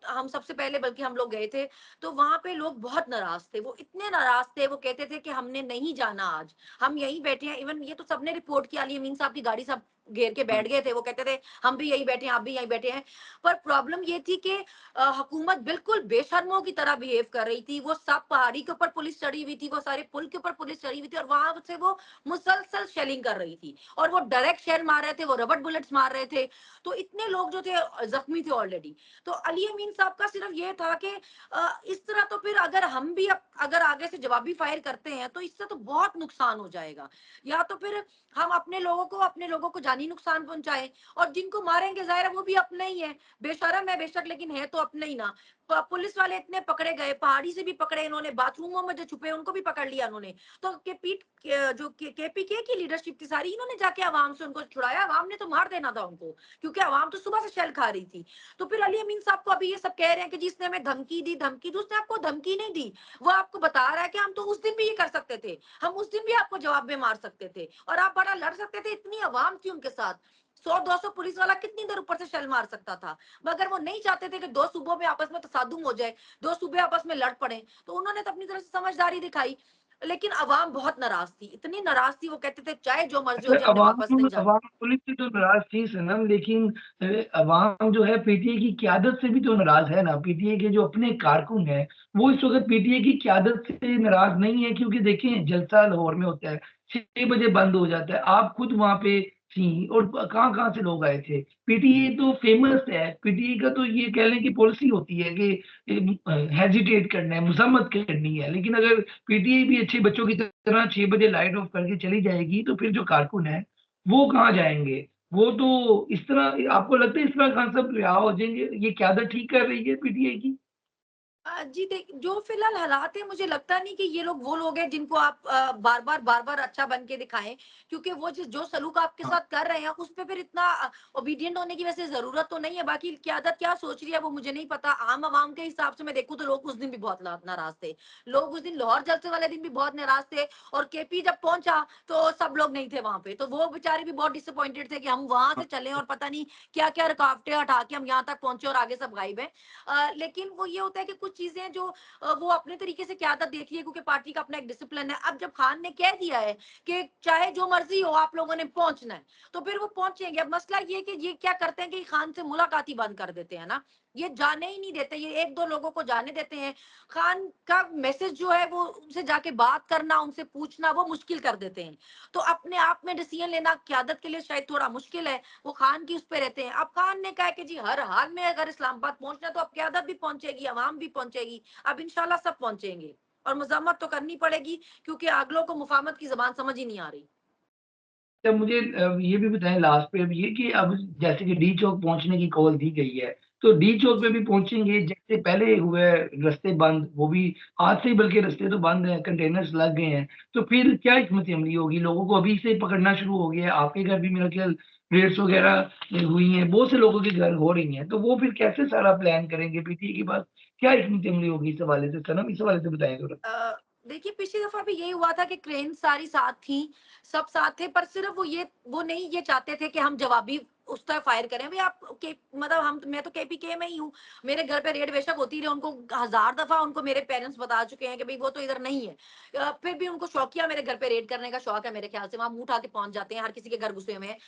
Speaker 1: हम सबसे पहले बल्कि हम लोग गए थे। तो वहां पे लोग बहुत नाराज थे, वो इतने नाराज थे, वो कहते थे कि हमने नहीं जाना आज, हम यहीं बैठे हैं। इवन ये तो सबने रिपोर्ट किया, अली अमीन साहब की गाड़ी सब घेर के बैठ गए थे, वो कहते थे हम भी यहीं बैठे हैं, आप भी यहीं बैठे हैं। पर प्रॉब्लम ये थी कि हुकूमत बिल्कुल बेशर्मों की तरह बिहेव कर रही थी। वो सब पहाड़ी के ऊपर पुलिस चढ़ी हुई थी, वो सारे पुल के ऊपर पुलिस चढ़ी हुई थी, और वहां से वो मुसलसल शेलिंग कर रही थी, और वो डायरेक्ट शेल मार रहे थे, वो रबड़ बुलेट्स मार रहे थे। तो इतने लोग जो थे जख्मी थे ऑलरेडी। तो अली अमीन साहब का सिर्फ ये था कि इस तरह तो फिर अगर हम भी अगर आगे से जवाबी फायर करते हैं तो इससे तो बहुत नुकसान हो जाएगा। या तो फिर हम अपने लोगों को जानी नुकसान पहुंचाएं, और जिनको मारेंगे जाहिर है वो भी अपने ही है। बेशरम है बेशक, लेकिन है तो अपने ही ना। पुलिस वाले इतने पकड़े गए, पहाड़ी से भी पकड़े इन्होंने, बाथरूमों में जो छुपे उनको भी पकड़ लिया इन्होंने। तो जो केपीके की लीडरशिप थी सारी, इन्होंने जाके आवाम से उनको छुड़ाया। आवाम ने तो मार देना था उनको, क्योंकि आवाम तो सुबह से शेल खा रही थी। तो फिर अली अमीन साहब को अभी ये सब कह रहे हैं कि जिसने हमें धमकी दी, उसने आपको धमकी नहीं दी। वो आपको बता रहा है कि हम तो उस दिन भी ये कर सकते थे, हम उस दिन भी आपको जवाब में मार सकते थे और आप बड़ा लड़ सकते थे। इतनी आवाम थी उनके साथ, 100-200 पुलिस वाला कितनी देर ऊपर से शेल मार सकता था। मगर वो नहीं चाहते थे कि दो सूबों में आपस में तसादुम हो जाए, दो सूबे आपस में लड़ पड़े। तो उन्होंने तो अपनी तरफ से समझदारी दिखाई। लेकिन अवाम बहुत नाराज थी, इतनी नाराज थी, वो कहते थे चाहे जो मर्जी हो
Speaker 2: अच्छा
Speaker 1: जाए, हमने वापस नहीं जाना।
Speaker 2: अवाम पुलिस से तो नाराज थी सनम, लेकिन अवाम जो है पीटीए की क्यादत से भी तो नाराज है ना। पीटीए के जो अपने कारकुन हैं वो इस वक्त पीटीए की क्यादत से नाराज नहीं है, क्योंकि देखें जलसा लाहौर में होता है, 6 बजे बंद हो जाता है, आप खुद वहां पे थी और कहाँ कहाँ से लोग आए थे। पीटीए तो फेमस है, पीटीए का तो ये कह लें कि पॉलिसी होती है कि हेजिटेट करना है, मजम्मत करनी है। लेकिन अगर पीटीआई भी अच्छे बच्चों की तरह 6 बजे लाइट ऑफ करके चली जाएगी तो फिर जो कारकुन है वो कहाँ जाएंगे? वो तो इस तरह आपको लगता है इस तरह खान साहब रिहा हो जाएंगे? ये क्यादत ठीक कर रही है पीटीआई की?
Speaker 1: जी देख जो फिलहाल हालात है मुझे लगता नहीं कि ये लोग वो लोग हैं जिनको आप बार-बार अच्छा बन के दिखाएँ, क्योंकि वो जो सलूक आपके
Speaker 2: हाँ,
Speaker 1: साथ कर रहे हैं उस पे फिर इतना ओबीडिएंट होने की वैसे ज़रूरत तो नहीं है। बाकी क़यादत क्या सोच रही है वो मुझे नहीं पता। आम आवाम के हिसाब से मैं देखूँ तो लोग उस दिन भी बहुत ना नाराज़ थे। लोग उस दिन लाहौर जलसे वाले दिन भी बहुत नाराज़ थे और केपी जब पहुँचा तो सब लोग नहीं थे वहाँ पे। तो वो बेचारे भी बहुत डिसअपॉइंटेड थे कि हम वहाँ
Speaker 2: हाँ,
Speaker 1: से चले और पता नहीं क्या-क्या रुकावटें हटा के हम यहाँ तक पहुँचे और आगे सब गायब हैं। लेकिन वो ये होता है कि कुछ चीज़ें जो वो अपने तरीके से क़यादत देख रही है क्योंकि पार्टी का अपना एक डिसिप्लिन है। अब जब खान ने कह दिया है कि चाहे जो मर्ज़ी हो आप लोगों ने पहुँचना है, तो फिर वो पहुँचेंगे। अब मसला ये है कि ये क्या करते हैं कि खान से मुलाकात ही बंद कर देते हैं ना। ये जाने ही नहीं देते, ये 1-2 लोगों को जाने देते हैं। खान का मैसेज जो है वो उनसे जाके बात करना, उनसे पूछना वो मुश्किल कर देते हैं। तो अपने आप में डिसीज़न लेना क़यादत के लिए शायद थोड़ा मुश्किल है। वो खान की उस पे रहते हैं। अब खान ने कहा है कि जी हर हाल में अगर इस्लामाबाद पहुँचना है तो अब क़यादत भी पहुँचेगी, अवाम भी पहुँचेगी। अब इंशाल्लाह सब पहुँचेंगे और मज़म्मत तो करनी पड़ेगी क्योंकि अगलों को मुफ़ाहमत की ज़बान समझ ही नहीं आ रही।
Speaker 2: तो मुझे ये भी बताएँ लास्ट पे अब ये कि अब जैसे कि डी चौक पहुँचने की कॉल दी गई है, तो डी चौक पे भी पहुँचेंगे जैसे पहले हुए रास्ते बंद, वो भी आज से ही बल्कि रास्ते तो बंद हैं, कंटेनर्स लग गए हैं, तो फिर क्या हिकमत अमली होगी? लोगों को अभी से पकड़ना शुरू हो गया है, आपके घर भी मेरा ख़्याल रेड्स वग़ैरह हुई हैं, बहुत से लोगों के घर हो रही हैं, तो वो फिर कैसे सारा प्लान करेंगे? पीटीए के पास क्या हिकमत अमली होगी इस हवाले से? सनम इस हवाले से बताएँ ज़रा।
Speaker 1: देखिए पिछली दफ़ा भी यही हुआ था कि क्रेन सारी साथ थी, सब साथ थे पर सिर्फ़ वो नहीं ये चाहते थे कि हम जवाबी उस तरह फायर करें। भई आप के मतलब हम मैं तो केपीके में ही हूँ, मेरे घर पे रेड बेशक होती रही, उनको हज़ार दफ़ा उनको मेरे पेरेंट्स बता चुके हैं कि भई वो तो इधर नहीं है। फिर भी उनको शौकिया मेरे घर पे रेड करने का शौक है मेरे ख़्याल से, वहाँ मुँह उठा के पहुँच जाते हैं, हर किसी के घर घुसे हुए हैं।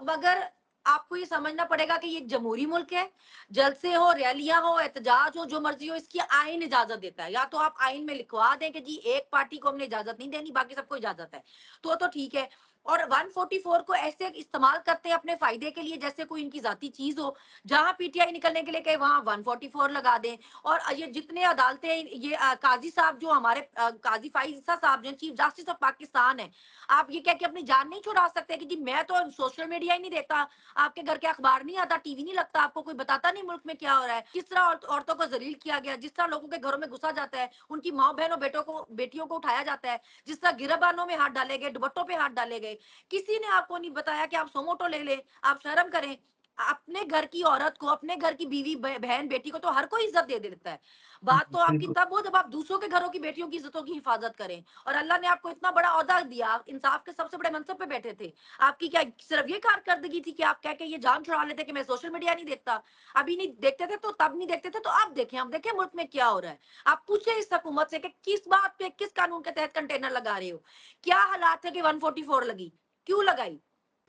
Speaker 1: मगर आपको ये समझना पड़ेगा कि ये एक जमहूरी मुल्क है, जलसे हो, रैलियाँ हो, एहतजाज हो, जो मर्ज़ी हो, इसकी आईन इजाज़त देता है। या तो आप आईन में लिखवा दें कि जी एक पार्टी को हमने इजाज़त नहीं देनी, बाकी सबको इजाज़त है। तो ठीक है। और 144 को ऐसे इस्तेमाल करते हैं अपने फ़ायदे के लिए जैसे कोई इनकी ज़ाती चीज़ हो। जहाँ पीटीआई निकलने के लिए कहे वहाँ 144 लगा दें और ये जितने अदालतें ये काज़ी साहब जो हमारे काज़ी फ़ाइज़ साहब जो चीफ़ जस्टिस ऑफ पाकिस्तान हैं, आप ये कह के अपनी जान नहीं छुड़ा सकते कि जी मैं तो सोशल मीडिया ही नहीं देखता, आपके घर के अखबार नहीं आता, टीवी नहीं लगता, आपको कोई बताता नहीं मुल्क में क्या हो रहा है। किस तरह औरतों को ज़लील किया गया, जिस तरह लोगों के घरों में घुसा जाता है, उनकी माँ-बहनों, बेटियों को उठाया जाता है, जिस तरह गिरबानों में हाथ डाले गए, दुपट्टों पे हाथ डाले गए। किसी ने आपको नहीं बताया कि आप सोमोटो ले लें, आप शर्म करें। अपने घर की औरत को, अपने घर की बीवी, बहन, बेटी को तो हर कोई इज़्ज़त दे देता है।
Speaker 2: हुँ,
Speaker 1: बात तो आपकी
Speaker 2: बिल्कुल।
Speaker 1: तब हो जब आप दूसरों के घरों की बेटियों की इज़्ज़तों की हिफाज़त करें और अल्लाह ने आपको इतना बड़ा ओहदा दिया, आप इंसाफ के सबसे बड़े मनसब पे बैठे थे। आपकी क्या सिर्फ ये कारकर्दगी थी कि आप कह के ये जान छुड़ा लेते कि मैं सोशल मीडिया नहीं देखता। अभी नहीं देखते थे तो तब नहीं देखते थे तो अब देखें, अब देखें मुल्क में क्या हो रहा है। आप पूछे इस हुकूमत से कि किस बात पे, किस कानून के तहत कंटेनर लगा रहे हो? क्या हालात है कि 144 लगी? क्यों लगाई?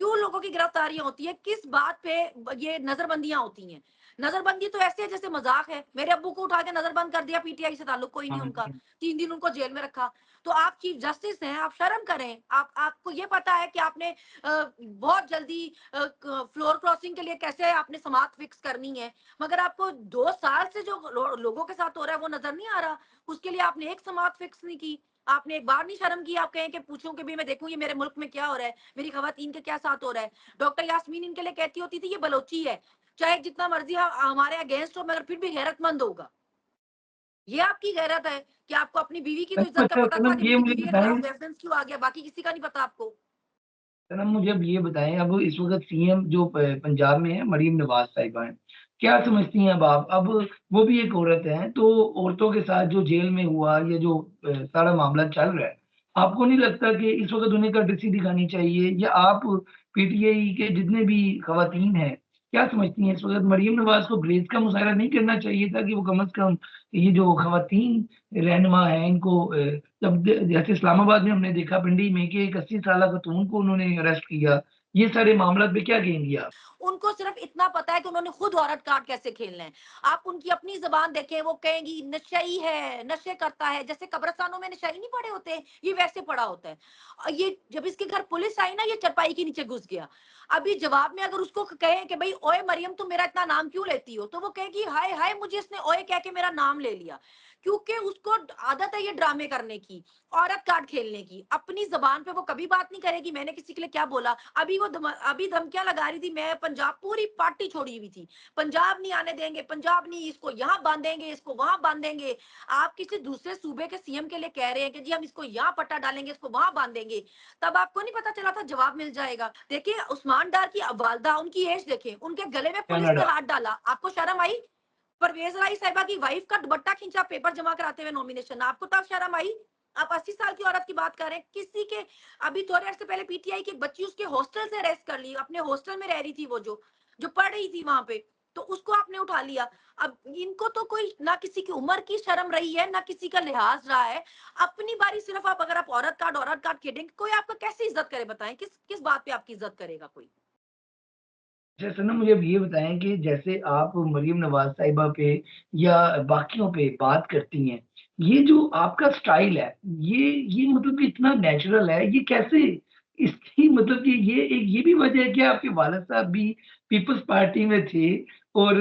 Speaker 1: क्यों लोगों की गिरफ्तारियाँ होती है? किस बात पे ये नज़रबंदियाँ होती हैं? नज़रबंदी तो ऐसे है जैसे मज़ाक है। मेरे अब्बू को उठा के नज़रबंद कर दिया, पीटीआई से ताल्लुक कोई नहीं
Speaker 2: हाँ
Speaker 1: उनका।
Speaker 2: जी।
Speaker 1: 3 दिन उनको जेल में रखा। तो आप चीफ जस्टिस हैं, आप शर्म करें। आपको ये पता है कि आपने बहुत जल्दी फ्लोर क्रॉसिंग के लिए कैसे आपने समात फिक्स करनी है, मगर आपको 2 साल से जो लोगों के साथ हो रहा है वो नजर नहीं आ रहा। उसके लिए आपने एक समात फिक्स नहीं की। आपने एक बार नहीं शर्म की, आप कहें कि पूछूं कि भी मैं देखूं ये मेरे मुल्क में क्या हो रहा है, मेरी खवातीन के क्या साथ हो रहा है। डॉक्टर यास्मीन इनके लिए कहती होती थी ये बलोची है, चाहे जितना मर्जी हमारे अगेंस्ट हो मगर फिर भी गैरतमंद होगा। ये आपकी गैरत है कि आपको अपनी बीवी की तो
Speaker 2: अच्छा,
Speaker 1: इज्जत का
Speaker 2: अच्छा
Speaker 1: पता था
Speaker 2: सनम
Speaker 1: कि
Speaker 2: ये
Speaker 1: मेरी
Speaker 2: मुझे
Speaker 1: बीवी के
Speaker 2: बताएँ
Speaker 1: खिलाफ रेफरेंस क्यों आ गया, बाकी किसी का नहीं पता आपको।
Speaker 2: सर, मुझे अब ये बताएँ अब इस वक़्त सीएम जो पंजाब में है मरीम नवाज़ साहिबा हैं। क्या समझती हैं अब आप? अब वो भी एक औरत हैं, तो औरतों के साथ जो जेल में हुआ ये जो सारा मामला चल रहा है, आपको नहीं लगता कि इस वक़्त उन्हें कर्टसी दिखानी चाहिए? या आप पीटीआई के जितने भी खवातीन हैं, क्या समझती हैं इस वक़्त मरीम नवाज़ को ग्रेस का मुज़ाहरा नहीं करना चाहिए था कि वो कम से कम ये जो खवातीन रहनुमा हैं इनको जब जैसे इस्लामाबाद में हमने देखा पिंडी में कि एक 80 साला खातून को उन्होंने अरेस्ट किया। ये सारे मामलात पे क्या कहेंगी आप?
Speaker 1: उनको सिर्फ इतना पता है कि उन्होंने खुद औरत कार्ड कैसे खेलना है। आप उनकी अपनी ज़बान देखें, वो कहेंगी नशई है, नशे करता है, जैसे कब्रिस्तानों में नशई नहीं पड़े होते, ये वैसे पड़ा होता है। ये जब इसके घर पुलिस आई ना, ये चारपाई के नीचे घुस गया। अभी जवाब में अगर उसको कहें कि भई ओए मरियम तुम मेरा इतना नाम क्यों लेती हो? तो वो कहेगी हाय हाय मुझे इसने ओए कह के मेरा नाम ले लिया। क्योंकि उसको आदत है ये ड्रामे करने की, औरत कार्ड खेलने की। अपनी ज़बान पे वो कभी बात नहीं करेगी, मैंने किसी के लिए क्या बोला? अभी धमकियाँ लगा रही थी, मैं पंजाब पूरी पार्टी छोड़ी हुई थी। पंजाब नहीं आने देंगे, पंजाब नहीं, इसको यहाँ बाँधेंगे, इसको वहाँ बाँधेंगे। आप किसी दूसरे सूबे के सीएम के लिए कह रहे हैं कि जी हम इसको यहाँ पट्टा डालेंगे, इसको वहाँ बाँधेंगे। तब आपको नहीं पता चला था जवाब मिल जाएगा। देखिए उस्मान डार की वालदा, उनकी एज देखें, उनके गले में पुलिस ने
Speaker 2: कनाडा।
Speaker 1: हाथ डाला। आपको शर्म आई? परवेज राई साहिबा की वाइफ का दुपट्टा खींचा पेपर जमा कराते हुए नॉमिनेशन, आपको तब शर्म आई? आप 80 साल की औरत की बात कर रहे हैं, किसी के अभी थोड़े अर्से पहले पीटीआई की एक बच्ची उसके हॉस्टल से अरेस्ट कर ली, अपने हॉस्टल में रह रही थी वो जो पढ़ रही थी वहां पे, तो उसको आपने उठा लिया। अब इनको तो कोई ना किसी की उम्र की शर्म रही है ना किसी का लिहाज रहा है। अपनी बारी सिर्फ आप अगर आप औरत कार्ड खेलेंगे, कोई आपका कैसे इज्जत करे? बताएं, किस किस बात पे आपकी इज्जत करेगा कोई?
Speaker 2: जैसे ना मुझे अब ये बताएँ कि जैसे आप मरियम नवाज़ साहिबा पे या बाकियों पे बात करती हैं, ये जो आपका स्टाइल है, ये मतलब कि इतना नेचुरल है, ये कैसे इसकी मतलब कि ये भी वजह है कि आपके वालिद साहब भी पीपल्स पार्टी में थे और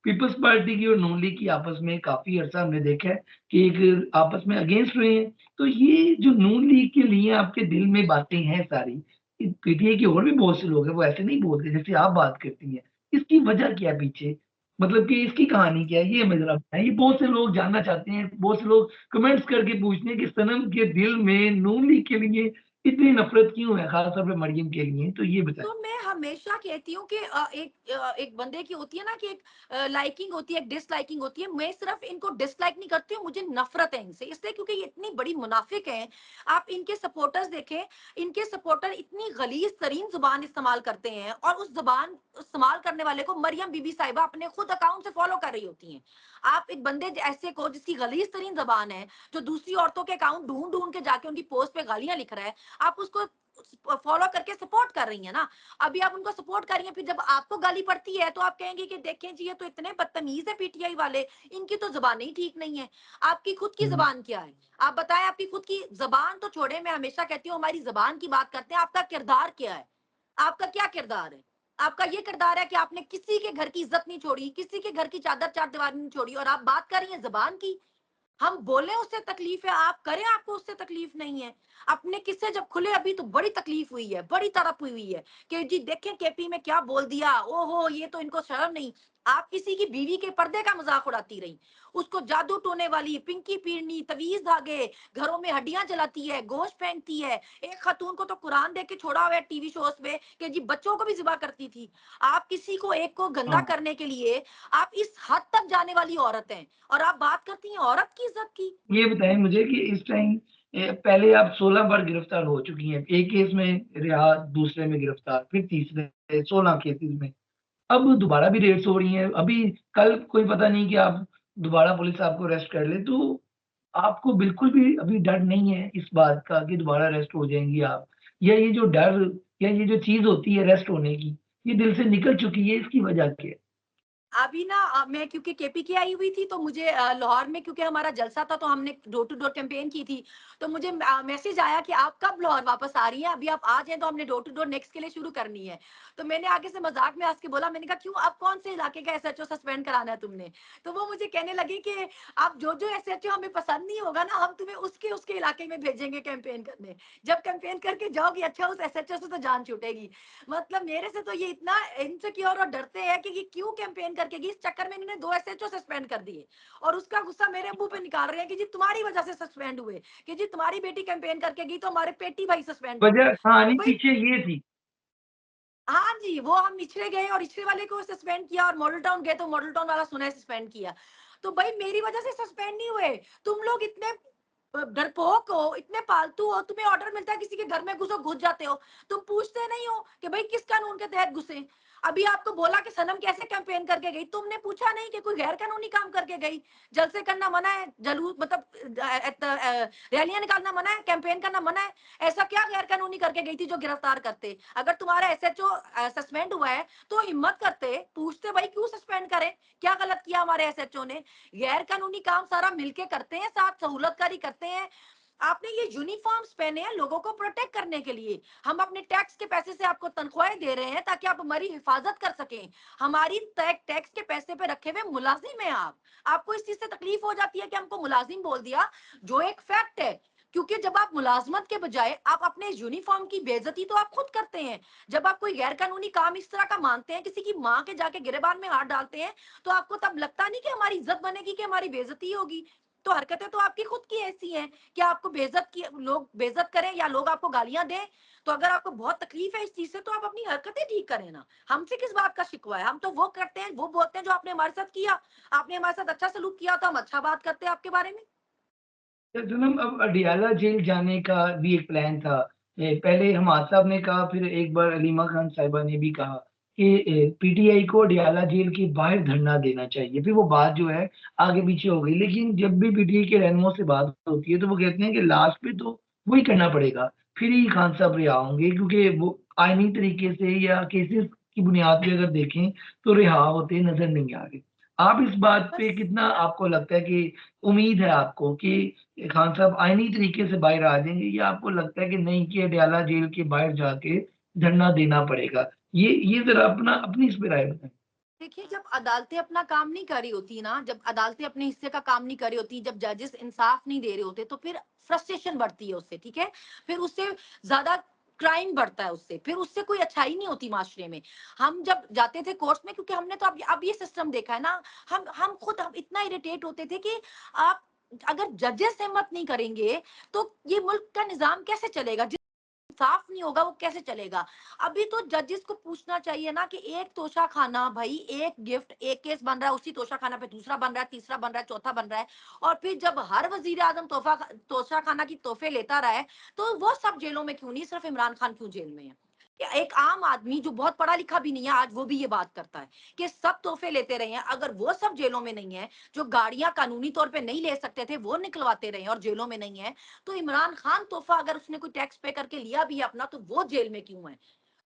Speaker 2: पीपल्स पार्टी की और नून लीग की आपस में काफ़ी अरसा हमने देखा है कि एक आपस में अगेंस्ट रहे हैं। तो ये जो नून लीग के लिए आपके दिल में बातें हैं सारी, पीटीआई के और भी बहुत से लोग हैं, वो ऐसे नहीं बोलते जैसे आप बात करती हैं। इसकी वजह क्या है पीछे? मतलब कि इसकी कहानी क्या है? ये हमें ज़रा बताएँ। ये बहुत से लोग जानना चाहते हैं, बहुत से लोग कमेंट्स करके पूछते हैं कि सनम के दिल में नून लीग के लिए इतनी नफ़रत क्यों है, ख़ास तौर पे मरियम के लिए? तो ये बताएँ।
Speaker 1: तो मैं हमेशा कहती हूँ कि एक बंदे की होती है ना कि एक लाइकिंग होती है, एक डिसलाइकिंग होती है। मैं सिर्फ इनको डिसलाइक नहीं करती हूँ, मुझे नफरत है इनसे, इसलिए क्योंकि ये इतनी बड़ी मुनाफिक हैं। आप इनके सपोर्टर्स देखें, इनके सपोर्टर इतनी गलीज तरीन जुबान इस्तेमाल करते हैं, और उस जुबान इस्तेमाल करने वाले को मरियम बीबी साहिबा अपने खुद अकाउंट से फॉलो कर रही होती हैं। आप एक बंदे ऐसे को जिसकी गलीज तरीन जबान है, जो दूसरी औरतों के अकाउंट ढूंढ ढूंढ के जाके उनकी पोस्ट पे गालियां लिख रहा है, आप उसको फॉलो करके सपोर्ट कर रही है ना। अभी आप उनको सपोर्ट कर रही हैं, फिर जब आपको गाली पड़ती है तो आप कहेंगे कि देखें जी ये तो इतने बदतमीज है पीटीआई वाले, इनकी तो जबान ही ठीक नहीं है। आपकी खुद की
Speaker 2: हुँ।
Speaker 1: जबान क्या है? आप बताएं, आपकी खुद की जबान तो छोड़े, मैं हमेशा कहती हूँ हमारी जबान की बात करते हैं, आपका किरदार क्या है? आपका क्या किरदार है? आपका ये किरदार है कि आपने किसी के घर की इज्जत नहीं छोड़ी, किसी के घर की चादर चार दीवार नहीं छोड़ी, और आप बात कर रही हैं जबान की। हम बोले उससे तकलीफ है, आप करें आपको उससे तकलीफ नहीं है। अपने किस्से जब खुले अभी तो बड़ी तकलीफ हुई है, बड़ी तड़प हुई है कि जी देखें केपी में क्या बोल दिया, ओहो ये तो इनको शर्म नहीं। आप किसी की बीवी के पर्दे का मजाक उड़ाती रही, उसको जादू टोने वाली, पिंकी पीरनी, तवीज धागे, घरों में हड्डियां जलाती है, गोश्त फेंकती है। एक खातून को तो कुरान दे के छोड़ा हुआ है टीवी शोज पे कि जी बच्चों को भी जिबा करती थी। आप किसी को एक को गंदा
Speaker 2: हाँ।
Speaker 1: करने के लिए आप इस हद तक जाने वाली औरत हैं, और आप बात करती हैं औरत की इज्जत की।
Speaker 2: ये बताएँ मुझे कि इस टाइम पहले आप 16 बार गिरफ्तार हो चुकी हैं। एक केस में रिहा, दूसरे में गिरफ्तार, फिर तीसरे 16 केसेज़ में। अब दोबारा भी रेड्स हो रही हैं। अभी कल कोई पता नहीं कि आप दोबारा पुलिस आपको अरेस्ट कर ले, तो आपको बिल्कुल भी अभी डर नहीं है इस बात का कि दोबारा अरेस्ट हो जाएँगी आप? या ये जो डर या ये जो चीज़ होती है अरेस्ट होने की, ये दिल से निकल चुकी है, इसकी वजह क्या है?
Speaker 1: अभी ना मैं क्योंकि केपी की आई हुई थी, तो मुझे लाहौर में क्योंकि हमारा जलसा था तो हमने डोर टू डोर कैंपेन की थी। तो मुझे मैसेज आया कि आप कब लाहौर वापस आ रही हैं, अभी आप आ जाएं तो हमने डोर टू डोर नेक्स्ट के लिए शुरू करनी है। तो मैंने आगे से मजाक में हंस के बोला, मैंने कहा क्यों, अब कौन से इलाके का एसएचओ सस्पेंड कराना है तुमने? तो वो मुझे कहने लगे कि आप जो जो एसएचओ हमें पसंद नहीं होगा ना, हम तुम्हें उसके उसके इलाके में भेजेंगे कैंपेन करने। जब कैंपेन करके जाओगी, अच्छा उस एसएचओ से तो जान छूटेगी। मतलब मेरे से तो ये इतना इनसिक्योर और डरते हैं कि ये क्यों कैंपेन करके गई, इस चक्कर में इन्होंने 2 एसएचओ सस्पेंड कर दिए, और उसका गुस्सा मेरे मुंह पे निकाल रहे हैं कि जी तुम्हारी वजह से सस्पेंड हुए, कि जी तुम्हारी बेटी कैंपेन करके गई तो हमारे पेटी भाई सस्पेंड हो गए।
Speaker 2: वजह कहानी
Speaker 1: भाई
Speaker 2: पीछे ये थी।
Speaker 1: हाँ जी, वो हम निचले गए और इचले वाले को सस्पेंड किया, और मॉडल टाउन गए तो मॉडल टाउन वाला सुना है सस्पेंड किया। तो भाई मेरी वजह से सस्पेंड नहीं हुए। तुम लोग इतने डरपोक हो, इतने पालतू हो, तुम्हें ऑर्डर मिलता है किसी के घर में घुसो, घुस जाते हो। तुम पूछते नहीं हो कि भाई किस कानून के तहत घुसे। अभी आपको बोला कि सनम कैसे कैंपेन करके गई, तुमने पूछा नहीं कि कोई गैर कानूनी काम करके गई। जलसे करना मना है, जलूस मतलब रैलियां निकालना मना है, कैंपेन करना मना है। ऐसा क्या गैर कानूनी करके गई थी जो गिरफ्तार करते? अगर तुम्हारा एसएचओ सस्पेंड हुआ है तो हिम्मत करते पूछते भाई क्यों सस्पेंड करें, क्या गलत किया हमारे एसएचओ ने? गैर कानूनी काम सारा मिलके करते हैं, साथ सहूलतकारी करते हैं। आपने ये यूनिफॉर्म्स पहने हैं लोगों को प्रोटेक्ट करने के लिए। हम अपने टैक्स के पैसे से आपको तनख्वाहें दे रहे हैं ताकि आप हमारी हिफाजत कर सकें। हमारी टैक्स के पैसे पे रखे हुए मुलाजिम हैं आप। आपको इस चीज से तकलीफ हो जाती है कि हमको मुलाजिम बोल दिया, जो एक फैक्ट है। क्योंकि जब आप मुलाजमत के बजाय आप अपने यूनिफॉर्म की बेइज्जती तो आप खुद करते हैं। जब आप कोई गैर कानूनी काम इस तरह का मानते हैं, किसी की माँ के जाके गिरेबान में हाथ डालते हैं, तो आपको तब लगता नहीं कि हमारी इज्जत बनेगी, कि हमारी बेइज्जती होगी। तो हरकतें तो आपकी खुद की ऐसी हैं कि आपको बेइज्जत की लोग बेइज्जत करें या लोग आपको गालियां दें। तो अगर आपको बहुत तकलीफ है इस चीज से, तो आप अपनी हरकतें ठीक करें ना। हमसे किस बात का शिकवा है? हम तो वो करते हैं, वो बोलते हैं जो आपने हमारे साथ किया। आपने हमारे साथ अच्छा सलूक किया तो हम अच्छा बात करते हैं आपके बारे में।
Speaker 2: तो सनम अब अडियाला जेल जाने का भी एक प्लान था। पहले हमाद साहब ने कहा, फिर एक बार अलीमा खान साहिबा ने भी कहा कि पीटीआई को अडियाला जेल के बाहर धरना देना चाहिए। फिर वो बात जो है आगे पीछे हो गई, लेकिन जब भी पीटीआई के रहनुमाओं से बात होती है तो वो कहते हैं कि लास्ट पे तो वही करना पड़ेगा, फिर ही खान साहब रिहा होंगे, क्योंकि वो आईनी तरीके से या केसेस की बुनियाद पे अगर देखें तो रिहा होते नजर नहीं आ रहे। आप इस बात पे
Speaker 1: बस
Speaker 2: कितना आपको लगता है कि उम्मीद है आपको कि खान साहब आईनी तरीके से बाहर आ जाएँगे, या आपको लगता है कि नहीं, कि अडयाला जेल के बाहर जाके धरना देना पड़ेगा? ये ज़रा अपनी इस पे राय बताएँ।
Speaker 1: देखिए, जब अदालतें अपना काम नहीं कर रही होती ना, जब अदालतें अपने हिस्से का काम नहीं कर रही होती, जब जजेस इंसाफ नहीं दे रहे होते, तो फिर फ्रस्ट्रेशन बढ़ती है उससे, ठीक है? फिर उससे ज़्यादा क्राइम बढ़ता है उससे, फिर उससे कोई अच्छाई नहीं होती माशरे में। हम जब जाते थे कोर्ट्स में, क्योंकि हमने तो अब ये सिस्टम देखा है ना, हम खुद हम इतना इरिटेट होते थे कि आप अगर जजेस हिम्मत नहीं करेंगे, तो ये मुल्क का निज़ाम कैसे चलेगा? साफ नहीं होगा वो कैसे चलेगा? अभी तो जजेस को पूछना चाहिए ना कि एक तोशा खाना भाई, एक गिफ्ट, एक केस बन रहा है, उसी तोशा खाना पे दूसरा बन रहा है, तीसरा बन रहा है, चौथा बन रहा है। और फिर जब हर वजीर आजम तोशा खाना की तोहफे लेता रहा है, तो वो सब जेलों में क्यों नहीं, सिर्फ इमरान खान क्यों जेल में है? या एक आम आदमी जो बहुत पढ़ा लिखा भी नहीं है, आज वो भी ये बात करता है कि सब तोहफे लेते रहे हैं, अगर वो सब जेलों में नहीं है, जो गाड़ियां कानूनी तौर पे नहीं ले सकते थे वो निकलवाते रहे हैं और जेलों में नहीं है, तो इमरान खान तोहफा अगर उसने कोई टैक्स पे करके लिया भी है अपना, तो वो जेल में क्यों है?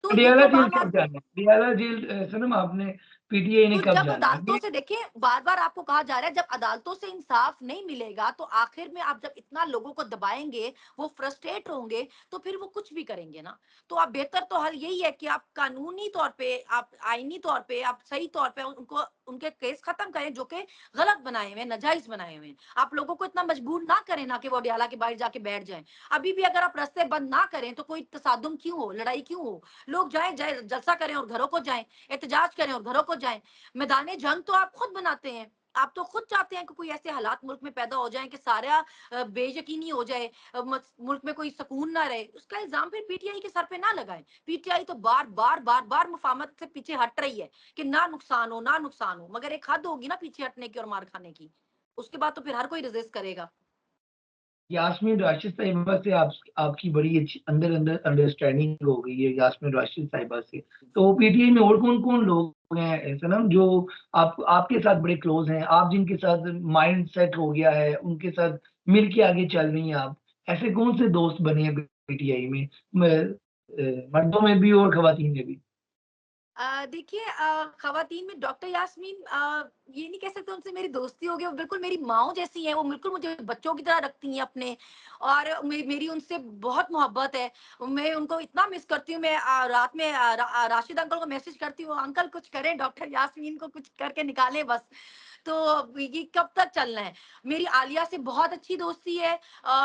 Speaker 1: तो ये
Speaker 2: अडयाला
Speaker 1: जो
Speaker 2: जेल
Speaker 1: आम
Speaker 2: कब
Speaker 1: आदमी,
Speaker 2: जाना है? अडयाला जेल सनम आपने पीटीआई ने
Speaker 1: तो
Speaker 2: कब
Speaker 1: जब
Speaker 2: जाना है?
Speaker 1: अदालतों
Speaker 2: अभी
Speaker 1: से देखिए, बार-बार आपको कहा जा रहा है, जब अदालतों से इंसाफ नहीं मिलेगा, तो आखिर में आप जब इतना लोगों को दबाएँगे, वो फ्रस्ट्रेट होंगे, तो फिर वो कुछ भी करेंगे ना। तो आप बेहतर तो हल यही है कि आप कानूनी तौर पे, आप आईनी तौर पे, आप सही तौर पे उनको उनके केस खत्म करें जो कि गलत बनाए हुए हैं, नाजायज़ बनाए हुए हैं। आप लोगों को इतना मजबूर ना करें ना कि वो अडयाला के बाहर जाके बैठ जाएँ। अभी भी अगर आप रास्ते बंद ना करें, तो कोई तसादुम क्यों हो, लड़ाई क्यों हो? लोग जाएँ, जलसा करें और घरों को जाएँ, एहतजाज करें और घरों को जाएँ। मैदान जंग तो आप खुद बनाते हैं। आप तो खुद चाहते हैं कि कोई ऐसे हालात मुल्क में पैदा हो जाएँ कि सारा बेयकीनी हो जाए, मुल्क में कोई सुकून ना रहे। उसका इल्ज़ाम फिर पीटीआई के सर पे ना लगाएँ। पीटीआई तो बार-बार मुफ़ाहमत से पीछे हट रही है कि ना नुकसान हो, ना नुकसान हो। मगर एक हद होगी ना पीछे हटने की और मार खाने की। उसके बाद तो फिर हर कोई रेज़िस्ट करेगा।
Speaker 2: यास्मीन राशिद साहिबा से आपकी बड़ी अच्छी अंदर-अंदर अंडरस्टैंडिंग हो गई है यास्मीन राशिद साहिबा से। तो पीटीआई में और कौन-कौन लोग हैं सनम, जो आपके साथ बड़े क्लोज़ हैं, आप जिनके साथ माइंड सेट हो गया है, उनके साथ मिल के आगे चल रही हैं आप? ऐसे कौन से दोस्त बने हैं पीटीआई में? मर्दों में भी और ख़वातीन में भी?
Speaker 1: देखिए, ख़वातीन में डॉक्टर यास्मीन, ये नहीं कह सकते उनसे मेरी दोस्ती हो गई, वो बिल्कुल मेरी माँओं जैसी हैं, वो बिल्कुल मुझे बच्चों की तरह रखती हैं अपने, और मेरी उनसे बहुत मोहब्बत है। मैं उनको इतना मिस करती हूँ, मैं रात में राशिद अंकल को मैसेज करती हूँ, अंकल कुछ करें, डॉक्टर यास्मीन को कुछ करके निकालें बस। तो ये कब तक चलना है? मेरी आलिया से बहुत अच्छी दोस्ती है,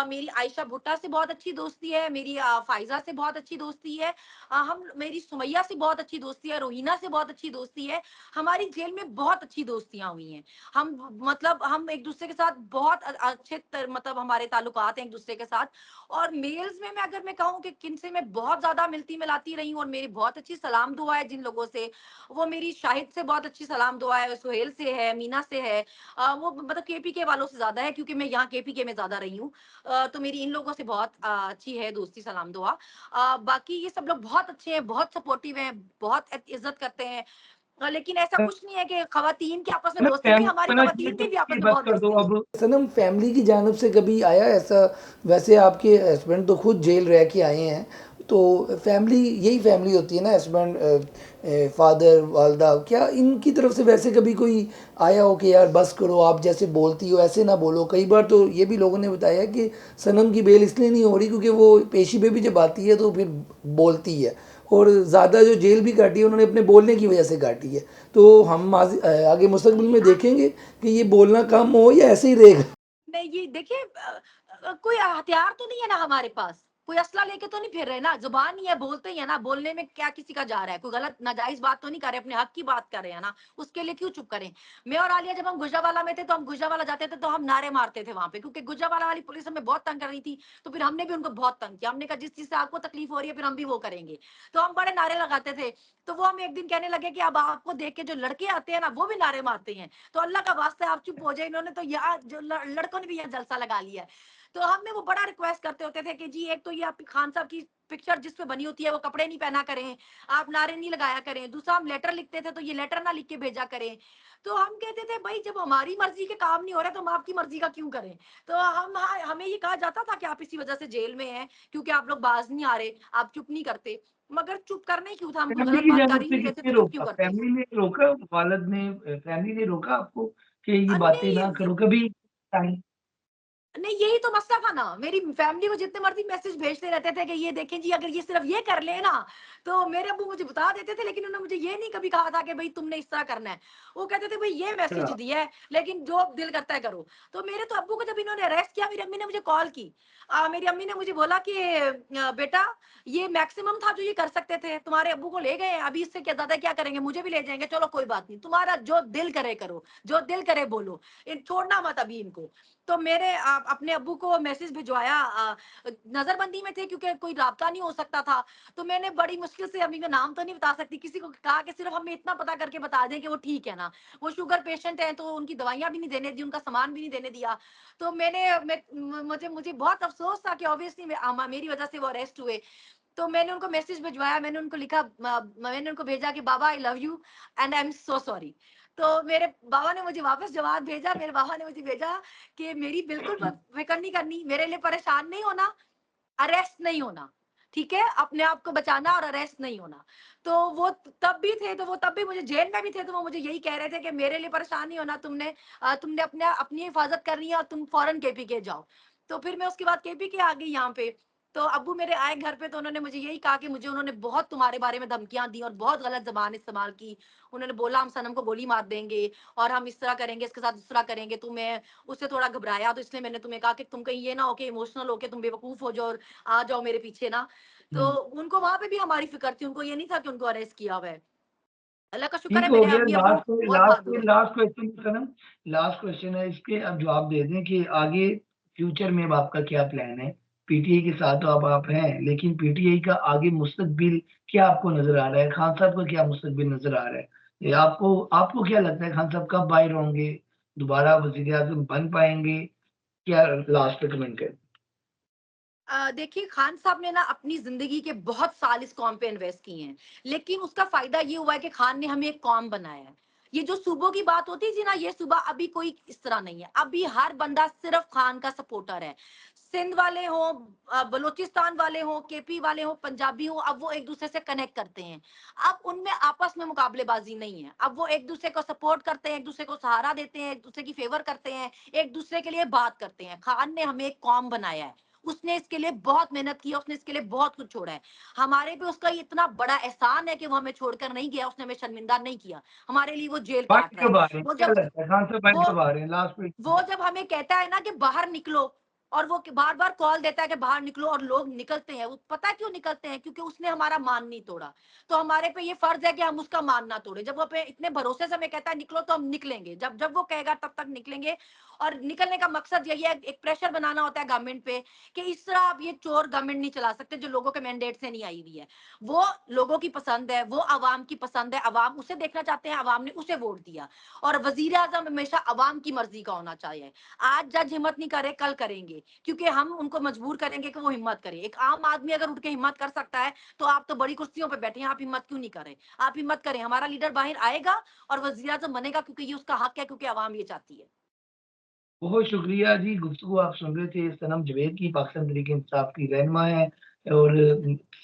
Speaker 1: मेरी आयशा भुट्टा से बहुत अच्छी दोस्ती है, मेरी फ़ाइज़ा से बहुत अच्छी दोस्ती है। हम मेरी सुमैया से बहुत अच्छी दोस्ती है, रोहीना से बहुत अच्छी दोस्ती है। हमारी जेल में बहुत अच्छी दोस्तियाँ हुई हैं। हम एक-दूसरे के साथ बहुत अच्छे मतलब हमारे ताल्लुकात हैं एक-दूसरे के साथ। और मेल्स में मैं अगर मैं कहूँ कि किनसे मैं बहुत ज़्यादा मिलती-मिलाती रही हूँ और मेरी बहुत अच्छी सलाम दुआ है जिन लोगों से, वो मेरी शाहिद से बहुत अच्छी सलाम दुआ है, सुहेल से है, मीना से है। वो मतलब केपीके वालों से ज़्यादा है, क्योंकि मैं यहाँ केपीके में ज़्यादा रही हूँ। तो मेरी इन लोगों से बहुत अच्छी है दोस्ती, सलाम दुआ। बाकी ये सब लोग बहुत अच्छे हैं, बहुत सपोर्टिव हैं, बहुत इज़्ज़त करते हैं। लेकिन ऐसा कुछ नहीं है कि ख़वातीन की आपस में
Speaker 2: सनम
Speaker 1: दोस्ती नहीं,
Speaker 2: फैमिली
Speaker 1: हमारी
Speaker 2: मना किए
Speaker 1: ख़वातीन
Speaker 2: तो
Speaker 1: की भी आपस
Speaker 2: ये
Speaker 1: में
Speaker 2: बस
Speaker 1: बहुत
Speaker 2: कर दो
Speaker 1: दोस्ती है।
Speaker 2: अब।
Speaker 3: सनम फैमिली की जानब से कभी आया ऐसा? वैसे आपके हस्बैंड तो खुद जेल रह के आए हैं,
Speaker 2: तो फैमिली यही फैमिली होती है ना, हस्बैंड, फादर, वालदा, क्या इनकी तरफ से वैसे कभी कोई आया हो कि यार बस करो, आप जैसे बोलती हो ऐसे ना बोलो? कई बार तो ये भी लोगों ने बताया कि सनम की बेल इसलिए नहीं हो रही क्योंकि वो पेशी पे भी जब आती है तो फिर बोलती है, और ज़्यादा जो जेल भी काटी है उन्होंने अपने बोलने की वजह से काटी है। तो हम आगे मुस्तकबिल में देखेंगे कि ये बोलना कम हो या ऐसे ही रहेगा?
Speaker 1: नहीं, ये देखिए कोई हथियार तो नहीं है ना हमारे पास, कोई असला लेके तो नहीं फिर रहे ना, ज़ुबान ही है, बोलते ही है ना, बोलने में क्या किसी का जा रहा है? कोई गलत नाजायज़ बात तो नहीं कर रहे, अपने हक की बात कर रहे हैं ना, उसके लिए क्यों चुप करें? मैं और आलिया जब हम गुजरांवाला में थे, तो हम गुजरांवाला जाते थे, तो हम नारे मारते थे वहाँ पे, क्योंकि गुजरांवाला वाली पुलिस हमें बहुत तंग कर रही थी, तो फिर हमने भी उनको बहुत तंग किया। हमने कहा जिस चीज़ से आपको तकलीफ हो रही है, फिर हम भी वो करेंगे। तो हम बड़े नारे लगाते थे, तो वो हमें एक दिन कहने लगे कि अब आपको देख के जो लड़के आते हैं ना, वो भी नारे मारते हैं। तो अल्लाह का वास्ता है आप चुप हो जाए, इन्होंने तो यहाँ जो लड़कों ने भी यहाँ जलसा लगा लिया है। तो हमें वो बड़ा रिक्वेस्ट करते होते थे कि जी एक तो ये आपकी खान साहब की पिक्चर जिस पे बनी होती है वो कपड़े नहीं पहना करें, आप नारे नहीं लगाया करें। दूसरा हम लेटर लिखते थे तो ये लेटर ना लिख के भेजा करें। तो हम कहते थे भाई जब हमारी मर्जी के काम नहीं हो रहे तो हम आपकी मर्जी का क्यों करें? तो हमें ये कहा जाता था कि आप इसी वजह से जेल में हैं क्योंकि आप लोग बाज नहीं आ रहे, आप चुप नहीं करते। मगर चुप करना ही क्यों था? हम कोई
Speaker 2: फैमिली
Speaker 1: गलत
Speaker 2: की
Speaker 1: बात
Speaker 2: जानब
Speaker 1: कर ही
Speaker 2: से
Speaker 1: नहीं रहे थे
Speaker 2: किसने
Speaker 1: तो चुप क्यों
Speaker 2: रोका?
Speaker 1: करते?
Speaker 2: फैमिली ने रोका, वालिद ने, फैमिली ने रोका आपको कि ये बातें ना
Speaker 1: नहीं,
Speaker 2: करो कभी टाइम?
Speaker 1: नहीं, यही तो मसला था ना। मेरी फैमिली को जितने मर्ज़ी मैसेज भेजते रहते थे कि ये देखें जी अगर ये सिर्फ़ ये कर ले ना, तो मेरे अब्बू मुझे बता देते थे, लेकिन उन्होंने मुझे ये नहीं कभी कहा था कि भई तुमने इस तरह करना है। वो कहते थे भई ये मैसेज
Speaker 2: अच्छा,
Speaker 1: दिया है, लेकिन जो दिल करता है करो। तो मेरे तो अब्बू को जब इन्होंने अरेस्ट किया, मेरी अम्मी ने मुझे कॉल की। मेरी अम्मी ने मुझे बोला कि बेटा ये मैक्सिमम था जो ये कर सकते थे, तुम्हारे अब्बू को ले गए हैं, अभी इससे क्या ज़्यादा क्या करेंगे? मुझे भी ले जाएँगे, चलो कोई बात नहीं। तुम्हारा जो दिल करे करो, जो दिल करे बोलो, इन छोड़ना मत अभी इनको। तो मेरे अपने अब्बू को मैसेज भिजवाया, नज़रबंदी में थे क्योंकि कोई राब्ता नहीं हो सकता था। तो मैंने बड़ी मुश्किल से, अभी मैं नाम तो नहीं बता सकती, किसी को कहा कि सिर्फ़ हमें इतना पता करके बता दें कि वो ठीक है ना। वो शुगर पेशेंट हैं तो उनकी दवाइयाँ भी नहीं देने दी, उनका सामान भी नहीं देने दिया। तो मैं मुझे मुझे बहुत अफ़सोस था कि ऑब्वियसली मेरी वज़ह से वो अरेस्ट हुए। तो मैंने उनको मैसेज भिजवाया, मैंने उनको लिखा, मैंने उनको भेजा कि बाबा I love you and I am so sorry. तो मेरे बाबा ने मुझे वापस जवाब भेजा, मेरे बाबा ने मुझे भेजा कि मेरी बिल्कुल फ़िक्र नहीं करनी, मेरे लिए परेशान नहीं होना, अरेस्ट नहीं होना, ठीक है? अपने आप को बचाना और अरेस्ट नहीं होना। तो वो तब भी थे, तो वो तब भी मुझे जेल में भी थे, तो वो मुझे यही कह रहे थे कि मेरे लिए परेशान नहीं होना, तुमने अपनी हिफाज़त करनी है और तुम फ़ौरन केपीके जाओ। तो फिर मैं उसके बाद केपीके आ गई यहाँ पे। तो अब्बू मेरे आए घर पे, तो उन्होंने मुझे यही कहा कि मुझे उन्होंने बहुत तुम्हारे बारे में धमकियाँ दी और बहुत गलत ज़बान इस्तेमाल की। उन्होंने बोला हम सनम को गोली मार देंगे और हम इस तरह करेंगे, इसके साथ इस तरह करेंगे। तो मैं उससे थोड़ा घबराया, तो इसलिए मैंने तुम्हें कहा कि तुम कहीं ये ना हो कि इमोशनल हो के तुम बेवकूफ़ हो जाओ और आ जाओ मेरे पीछे ना। तो
Speaker 2: हुँ।
Speaker 1: उनको वहाँ पे भी हमारी फ़िक्र थी, उनको ये नहीं था कि उनको अरेस्ट किया हुआ है। अल्लाह का शुक्र
Speaker 2: ठीक
Speaker 1: है
Speaker 2: हो
Speaker 1: मेरे
Speaker 2: गया।
Speaker 1: अम्मी-अब्बू बहुत बहादुर हैं।
Speaker 2: लास्ट क्वेश्चन सनम, लास्ट क्वेश्चन है, इसके अब जवाब दे दें कि आगे फ्यूचर में अब आपका क्या प्लान है? पीटीआई के साथ तो अब आप हैं, लेकिन पीटीआई का आगे मुस्तकबिल क्या आपको नज़र आ रहा है? खान साहब का क्या मुस्तकबिल नज़र आ रहा है? ये आपको आपको क्या लगता है खान साहब कब बाहर होंगे? दोबारा वज़ीर-ए-आज़म बन पाएँगे? क्या लास्ट पे कमेंट करें?
Speaker 1: देखिए खान साहब ने ना अपनी ज़िंदगी के बहुत साल इस कौम पे इन्वेस्ट किए हैं, लेकिन उसका फ़ायदा ये हुआ है कि खान ने हमें एक कौम बनाया है। ये जो सूबों की बात होती थी ना, ये सूबा अभी कोई इस तरह नहीं है। अभी हर बंदा सिर्फ़ खान का सपोर्टर है। सिंध वाले हों, बलूचिस्तान वाले हों, केपी वाले हों, पंजाबी हों, अब वो एक-दूसरे से कनेक्ट करते हैं। अब उनमें आपस में मुकाबलेबाज़ी नहीं है। अब वो एक-दूसरे को सपोर्ट करते हैं, एक-दूसरे को सहारा देते हैं, एक-दूसरे की फ़ेवर करते हैं, एक-दूसरे के लिए बात करते हैं। खान ने हमें एक कौम बनाया है। उसने इसके लिए बहुत मेहनत की है, उसने इसके लिए बहुत कुछ छोड़ा है। हमारे पे उसका ये इतना बड़ा एहसान है कि वो हमें छोड़कर नहीं गया, उसने हमें शर्मिंदा नहीं किया। हमारे लिए वो जेल काट
Speaker 2: बाहर
Speaker 1: रहा है।
Speaker 2: कब आ रहे हैं?
Speaker 1: वो
Speaker 2: क्या
Speaker 1: जब
Speaker 2: लगता है खान साहब बाहर
Speaker 1: वो
Speaker 2: कब आ रहे हैं? लास्ट पे
Speaker 1: वो जब हमें कहता है ना कि बाहर निकलो, और वो बार बार कॉल देता है कि बाहर निकलो, और लोग निकलते हैं। वो पता है क्यों निकलते हैं? क्योंकि उसने हमारा मान नहीं तोड़ा। तो हमारे पे ये फर्ज है कि हम उसका मान ना तोड़े। जब वो इतने भरोसे से हमें कहता है निकलो, तो हम निकलेंगे, जब जब वो कहेगा तब तक निकलेंगे। और निकलने का मकसद यही है, एक प्रेशर बनाना होता है गवर्नमेंट पे कि इस तरह आप ये चोर गवर्नमेंट नहीं चला सकते जो लोगों के मैंडेट से नहीं आई हुई है। वो लोगों की पसंद है, वो अवाम की पसंद है, अवाम उसे देखना चाहते हैं, अवाम ने उसे वोट दिया। और वजीर आजम हमेशा अवाम की मर्जी का होना चाहिए। आज जज हिम्मत नहीं करे, कल करेंगे, क्योंकि हम उनको मजबूर करेंगे कि वो हिम्मत करें। एक आम आदमी अगर उठ के हिम्मत कर सकता है, तो आप तो बड़ी कुर्सियों पे बैठे हैं, आप हिम्मत क्यों नहीं करें? आप हिम्मत करें, हमारा लीडर बाहर आएगा और वजीर आजम बनेगा, क्योंकि ये उसका हक है, क्योंकि अवाम ये चाहती है।
Speaker 2: बहुत शुक्रिया जी, गुफ्तगू आप सुन रहे थे सनम जवेद की, पाकिस्तान तहरीक इंसाफ की रहनुमा हैं। और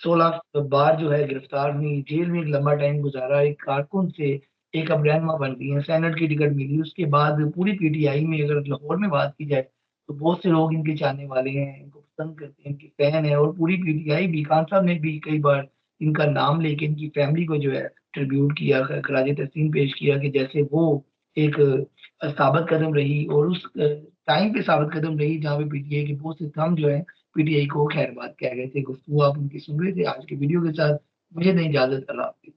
Speaker 2: 16 बार जो है गिरफ्तार हुई, जेल में एक लंबा टाइम गुजारा, एक कारकुन से एक अब रहनुमा बन गई हैं, सेनेट की टिकट मिली। उसके बाद पूरी पीटीआई में अगर लाहौर में बात की जाए तो बहुत से लोग इनके चाहने वाले हैं, इनको पसंद करते हैं, इनकी फैन है। और पूरी पीटीआई भी, खान साहब ने भी कई बार इनका नाम लेके इनकी फैमिली को जो है ट्रिब्यूट किया, खराज तहसीन पेश किया कि जैसे वो एक साबित कदम रही, और उस टाइम पे साबित कदम रही जहाँ पे पीटीआई के बहुत से थम जो है पीटीआई को खैर बात कह गए थे। गुफ्तगू आप उनकी सुन रहे थे आज के वीडियो के साथ। मुझे नहीं इजाजत, अल्लाह हाफिज।